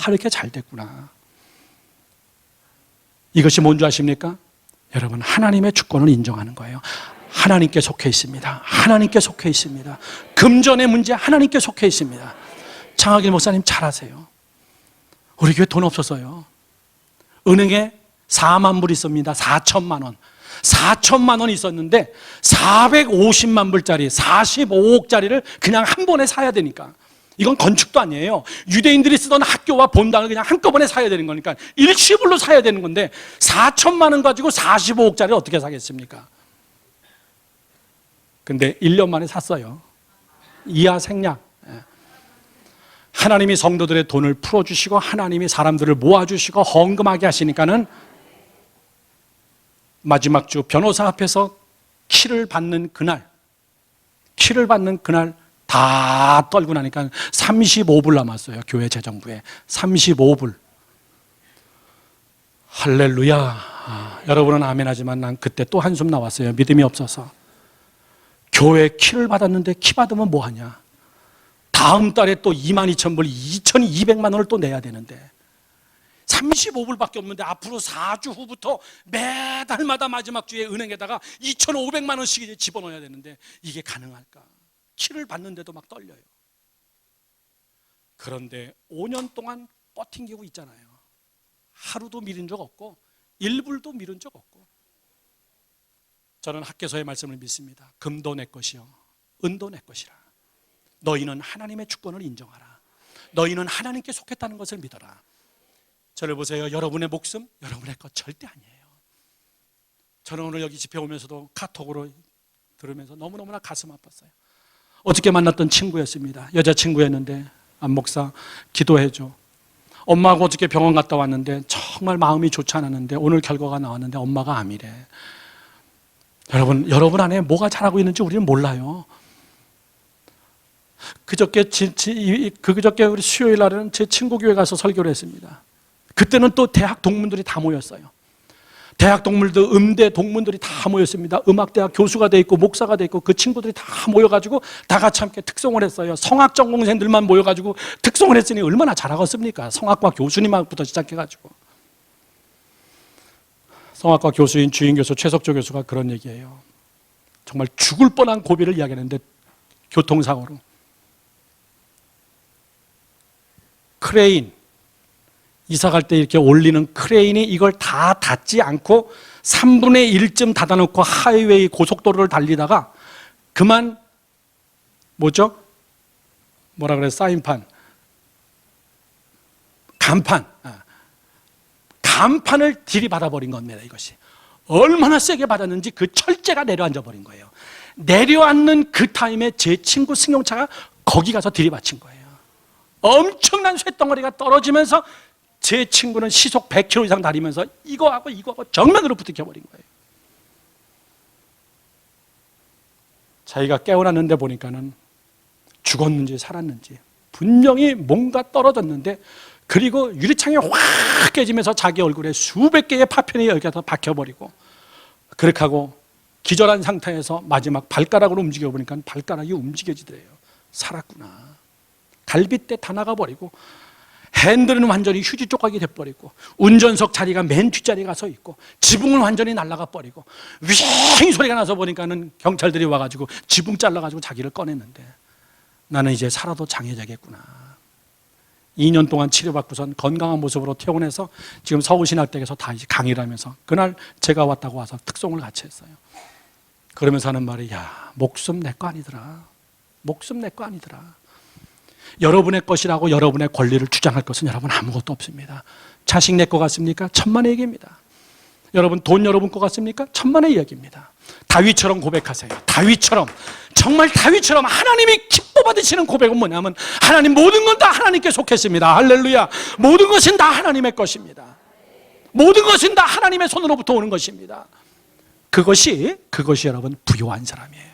이렇게 잘 됐구나. 이것이 뭔지 아십니까? 여러분, 하나님의 주권을 인정하는 거예요. 하나님께 속해 있습니다. 하나님께 속해 있습니다. 금전의 문제 하나님께 속해 있습니다. 장학일 목사님 잘 아세요. 우리 교회 돈 없었어요. 은행에 4만 불 있습니다. 4천만 원. 4천만 원 있었는데 450만 불짜리 45억짜리를 그냥 한 번에 사야 되니까, 이건 건축도 아니에요. 유대인들이 쓰던 학교와 본당을 그냥 한꺼번에 사야 되는 거니까 일시불로 사야 되는 건데 4천만 원 가지고 45억짜리를 어떻게 사겠습니까? 근데 1년 만에 샀어요. 이하 생략. 하나님이 성도들의 돈을 풀어주시고 하나님이 사람들을 모아주시고 헌금하게 하시니까는 마지막 주 변호사 앞에서 키를 받는 그날 다 떨고 나니까 35불 남았어요. 교회 재정부에 35불. 할렐루야. 여러분은 아멘 하지만 난 그때 또 한숨 나왔어요. 믿음이 없어서. 교회 키를 받았는데 키 받으면 뭐하냐. 다음 달에 또 22,000불 2,200만 원을 또 내야 되는데 35불밖에 없는데 앞으로 4주 후부터 매달마다 마지막 주에 은행에다가 2,500만 원씩 이제 집어넣어야 되는데 이게 가능할까? 키를 받는데도 막 떨려요. 그런데 5년 동안 버팅기고 있잖아요. 하루도 미룬 적 없고 1불도 미룬 적 없고. 저는 학개서의 말씀을 믿습니다. 금도 내 것이요 은도 내 것이라. 너희는 하나님의 주권을 인정하라. 너희는 하나님께 속했다는 것을 믿어라. 저를 보세요. 여러분의 목숨, 여러분의 것 절대 아니에요. 저는 오늘 여기 집회 오면서도 카톡으로 들으면서 너무너무나 가슴 아팠어요. 어저께 만났던 친구였습니다. 여자친구였는데 안 목사 기도해줘. 엄마하고 어저께 병원 갔다 왔는데 정말 마음이 좋지 않았는데 오늘 결과가 나왔는데 엄마가 암이래. 여러분 안에 뭐가 자라고 있는지 우리는 몰라요. 그저께 우리 수요일 날에는 제 친구 교회 가서 설교를 했습니다. 그때는 또 대학 동문들이 다 모였어요. 대학 동문들, 음대 동문들이 다 모였습니다. 음악대학 교수가 돼 있고 목사가 돼 있고 그 친구들이 다 모여가지고 다 같이 함께 특송을 했어요. 성악 전공생들만 모여가지고 특송을 했으니 얼마나 잘하겠습니까? 성악과 교수님부터 시작해가지고. 성악과 교수인 주인 교수 최석조 교수가 그런 얘기예요. 정말 죽을 뻔한 고비를 이야기하는데 교통사고로 크레인 이사 갈 때 이렇게 올리는 크레인이 이걸 다 닫지 않고 3분의 1쯤 닫아놓고 하이웨이 고속도로를 달리다가 그만 뭐라 그래? 사인판 간판을 들이받아 버린 겁니다. 이것이 얼마나 세게 받았는지 그 철제가 내려앉아 버린 거예요. 내려앉는 그 타임에 제 친구 승용차가 거기 가서 들이받친 거예요. 엄청난 쇳덩어리가 떨어지면서 제 친구는 시속 100km 이상 달리면서 이거하고 정면으로 부딪혀버린 거예요. 자기가 깨어났는데 보니까는 죽었는지 살았는지 분명히 뭔가 떨어졌는데 그리고 유리창이 확 깨지면서 자기 얼굴에 수백 개의 파편이 여기서 박혀버리고 그렇게 하고 기절한 상태에서 마지막 발가락으로 움직여보니까 발가락이 움직여지더래요. 살았구나. 갈빗대 다 나가버리고 핸들은 완전히 휴지 조각이 돼버리고 운전석 자리가 맨 뒷자리에 가서 있고 지붕은 완전히 날아가 버리고 윙 소리가 나서 보니까는 경찰들이 와가지고 지붕 잘라가지고 자기를 꺼냈는데 나는 이제 살아도 장애자겠구나. 2년 동안 치료받고선 건강한 모습으로 퇴원해서 지금 서울신학대학에서 다 이제 강의를 하면서 그날 제가 왔다고 와서 특송을 같이 했어요. 그러면서 하는 말이 야 목숨 내 거 아니더라. 목숨 내 거 아니더라. 여러분의 것이라고 여러분의 권리를 주장할 것은 여러분 아무것도 없습니다. 자식 내 거 같습니까? 천만의 얘기입니다. 여러분 돈 여러분 거 같습니까? 천만의 이야기입니다. 다윗처럼 고백하세요. 다윗처럼 정말 다윗처럼 하나님이 기뻐 받으시는 고백은 뭐냐면 하나님 모든 건 다 하나님께 속했습니다. 할렐루야. 모든 것은 다 하나님의 것입니다. 모든 것은 다 하나님의 손으로부터 오는 것입니다. 그것이 여러분 부요한 사람이에요.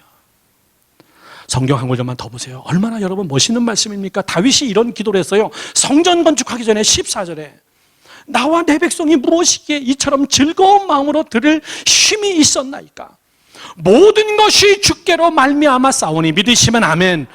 성경 한 구절만 더 보세요. 얼마나 여러분 멋있는 말씀입니까? 다윗이 이런 기도를 했어요. 성전 건축하기 전에 14절에 나와 내 백성이 무엇이기에 이처럼 즐거운 마음으로 들을 쉼이 있었나이까. 모든 것이 주께로 말미암아 싸우니 믿으시면 아멘.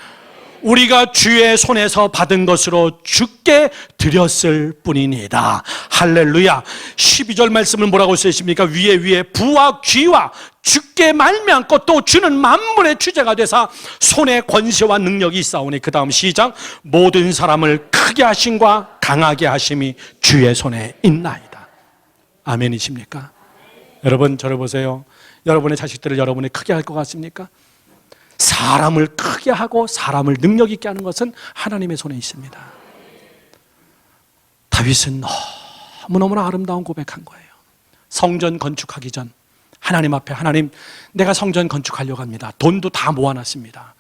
우리가 주의 손에서 받은 것으로 주께 드렸을 뿐이니이다. 할렐루야. 12절 말씀을 뭐라고 쓰십니까? 위에 부와 귀와 주께 말미암고 또 주는 만물의 주제가 되사 손에 권세와 능력이 있사오니 그 다음 시작 모든 사람을 크게 하심과 강하게 하심이 주의 손에 있나이다. 아멘이십니까? 여러분 저를 보세요. 여러분의 자식들을 여러분이 크게 할 것 같습니까? 사람을 크게 하고 사람을 능력 있게 하는 것은 하나님의 손에 있습니다. 다윗은 너무너무나 아름다운 고백한 거예요. 성전 건축하기 전 하나님 앞에 하나님 내가 성전 건축하려고 합니다. 돈도 다 모아놨습니다.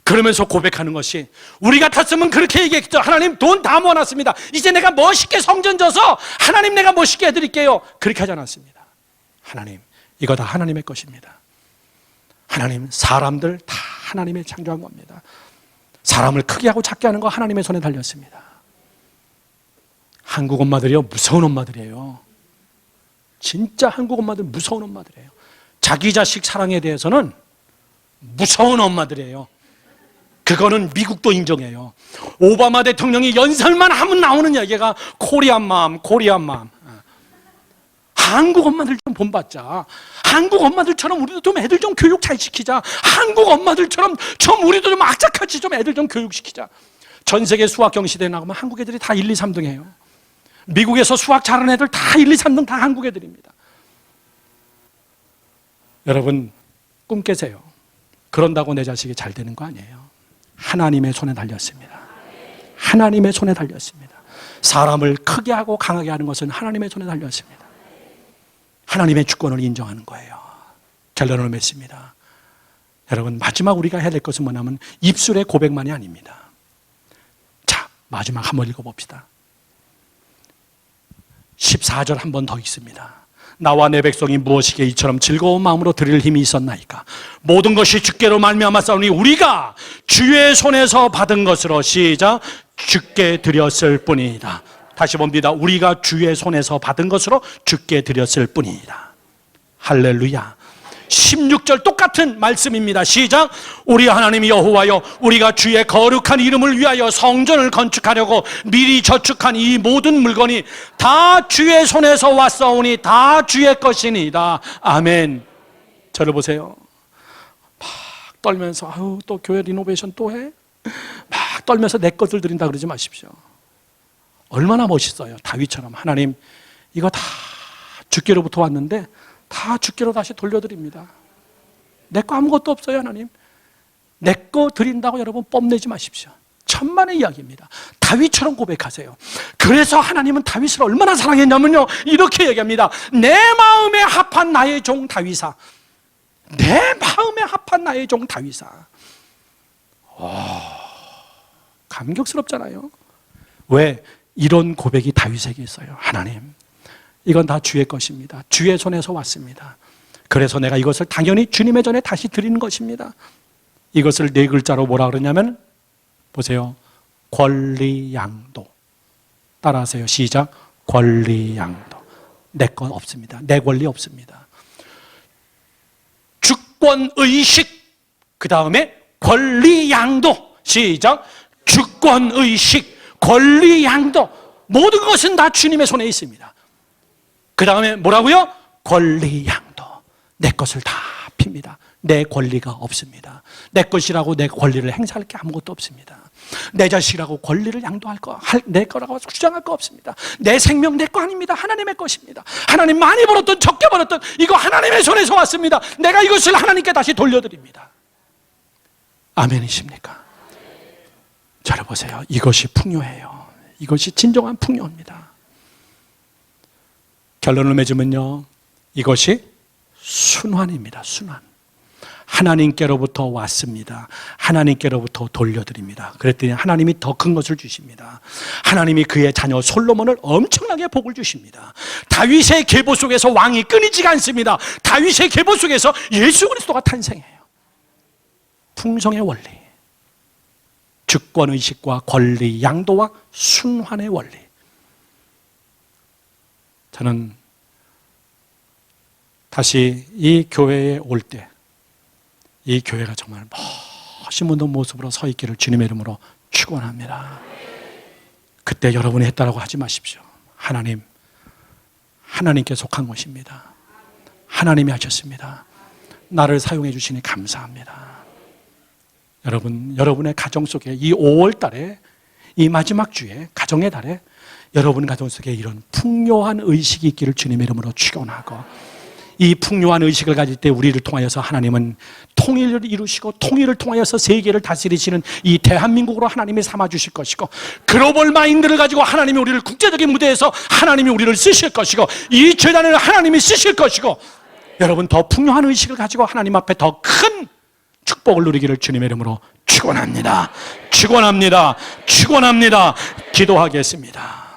그러면서 고백하는 것이 우리 같았으면 그렇게 얘기했죠. 하나님 돈 다 모아놨습니다. 이제 내가 멋있게 성전 져서 하나님 내가 멋있게 해드릴게요. 그렇게 하지 않았습니다. 하나님 이거 다 하나님의 것입니다. 하나님 사람들 다 하나님의 창조한 겁니다. 사람을 크게 하고 작게 하는 거 하나님의 손에 달렸습니다. 한국 엄마들이요 무서운 엄마들이에요. 진짜 한국 엄마들 무서운 엄마들이에요. 자기 자식 사랑에 대해서는 무서운 엄마들이에요. 그거는 미국도 인정해요. 오바마 대통령이 연설만 하면 나오는 얘기가 코리안맘. 한국 엄마들 좀 본받자. 한국 엄마들처럼 우리도 좀 애들 좀 교육 잘 시키자. 한국 엄마들처럼 좀 우리도 좀 악착같이 좀 애들 좀 교육시키자. 전 세계 수학 경시대회 나가면 한국 애들이 다 1, 2, 3등 해요. 미국에서 수학 잘하는 애들 다 1, 2, 3등 다 한국 애들입니다. 여러분, 꿈 깨세요. 그런다고 내 자식이 잘 되는 거 아니에요. 하나님의 손에 달렸습니다. 하나님의 손에 달렸습니다. 사람을 크게 하고 강하게 하는 것은 하나님의 손에 달렸습니다. 하나님의 주권을 인정하는 거예요. 결론을 맺습니다. 여러분, 마지막 우리가 해야 될 것은 뭐냐면 입술의 고백만이 아닙니다. 자, 마지막 한번 읽어봅시다. 14절 한 번 더 읽습니다. 나와 내 백성이 무엇이기에 이처럼 즐거운 마음으로 드릴 힘이 있었나이까. 모든 것이 주께로 말미암아 싸우니 우리가 주의 손에서 받은 것으로 시작 주께 드렸을 뿐이다. 다시 봅니다. 우리가 주의 손에서 받은 것으로 주께 드렸을 뿐이다. 할렐루야. 16절 똑같은 말씀입니다. 시작. 우리 하나님 여호와여, 우리가 주의 거룩한 이름을 위하여 성전을 건축하려고 미리 저축한 이 모든 물건이 다 주의 손에서 왔사오니 다 주의 것이니이다. 아멘. 저를 보세요. 막 떨면서 아유 또 교회 리노베이션 또 해? 막 떨면서 내 것들 드린다 그러지 마십시오. 얼마나 멋있어요. 다윗처럼 하나님 이거 다 주께로부터 왔는데 다 주께로 다시 돌려드립니다. 내 거 아무것도 없어요. 하나님 내 거 드린다고 여러분 뽐내지 마십시오. 천만의 이야기입니다. 다윗처럼 고백하세요. 그래서 하나님은 다윗을 얼마나 사랑했냐면요, 이렇게 얘기합니다. 내 마음에 합한 나의 종 다윗아. 내 마음에 합한 나의 종 다윗아. 감격스럽잖아요. 왜? 이런 고백이 다윗에게 있어요. 하나님 이건 다 주의 것입니다. 주의 손에서 왔습니다. 그래서 내가 이것을 당연히 주님의 전에 다시 드리는 것입니다. 이것을 네 글자로 뭐라 그러냐면 보세요. 권리양도. 따라하세요. 시작. 권리양도. 내 건 없습니다. 내 권리 없습니다. 주권의식, 그 다음에 권리양도. 시작. 주권의식, 권리양도. 모든 것은 다 주님의 손에 있습니다. 그 다음에 뭐라고요? 권리양도. 내 것을 다 핍니다. 내 권리가 없습니다. 내 것이라고 내 권리를 행사할 게 아무것도 없습니다. 내 자식이라고 권리를 양도할 거, 내 거라고 주장할 거 없습니다. 내 생명 내 거 아닙니다. 하나님의 것입니다. 하나님 많이 벌었든 적게 벌었든 이거 하나님의 손에서 왔습니다. 내가 이것을 하나님께 다시 돌려드립니다. 아멘이십니까? 잘 보세요. 이것이 풍요해요. 이것이 진정한 풍요입니다. 결론을 맺으면요, 이것이 순환입니다. 순환. 하나님께로부터 왔습니다. 하나님께로부터 돌려드립니다. 그랬더니 하나님이 더 큰 것을 주십니다. 하나님이 그의 자녀 솔로몬을 엄청나게 복을 주십니다. 다윗의 계보 속에서 왕이 끊이지가 않습니다. 다윗의 계보 속에서 예수 그리스도가 탄생해요. 풍성의 원리, 주권의식과 권리, 양도와 순환의 원리. 저는 다시 이 교회에 올 때 이 교회가 정말 멋있는 모습으로 서 있기를 주님의 이름으로 축원합니다. 그때 여러분이 했다라고 하지 마십시오. 하나님께 속한 것입니다. 하나님이 하셨습니다. 나를 사용해 주시니 감사합니다. 여러분, 여러분의 가정 속에 이 5월 달에, 이 마지막 주에, 가정의 달에 여러분 가정 속에 이런 풍요한 의식이 있기를 주님의 이름으로 축원하고, 이 풍요한 의식을 가질 때 우리를 통하여서 하나님은 통일을 이루시고 통일을 통하여서 세계를 다스리시는 이 대한민국으로 하나님이 삼아주실 것이고, 글로벌 마인드를 가지고 하나님이 우리를 국제적인 무대에서 하나님이 우리를 쓰실 것이고, 이 재단을 하나님이 쓰실 것이고, 여러분 더 풍요한 의식을 가지고 하나님 앞에 더 큰 축복을 누리기를 주님의 이름으로 축원합니다. 축원합니다. 축원합니다. 기도하겠습니다.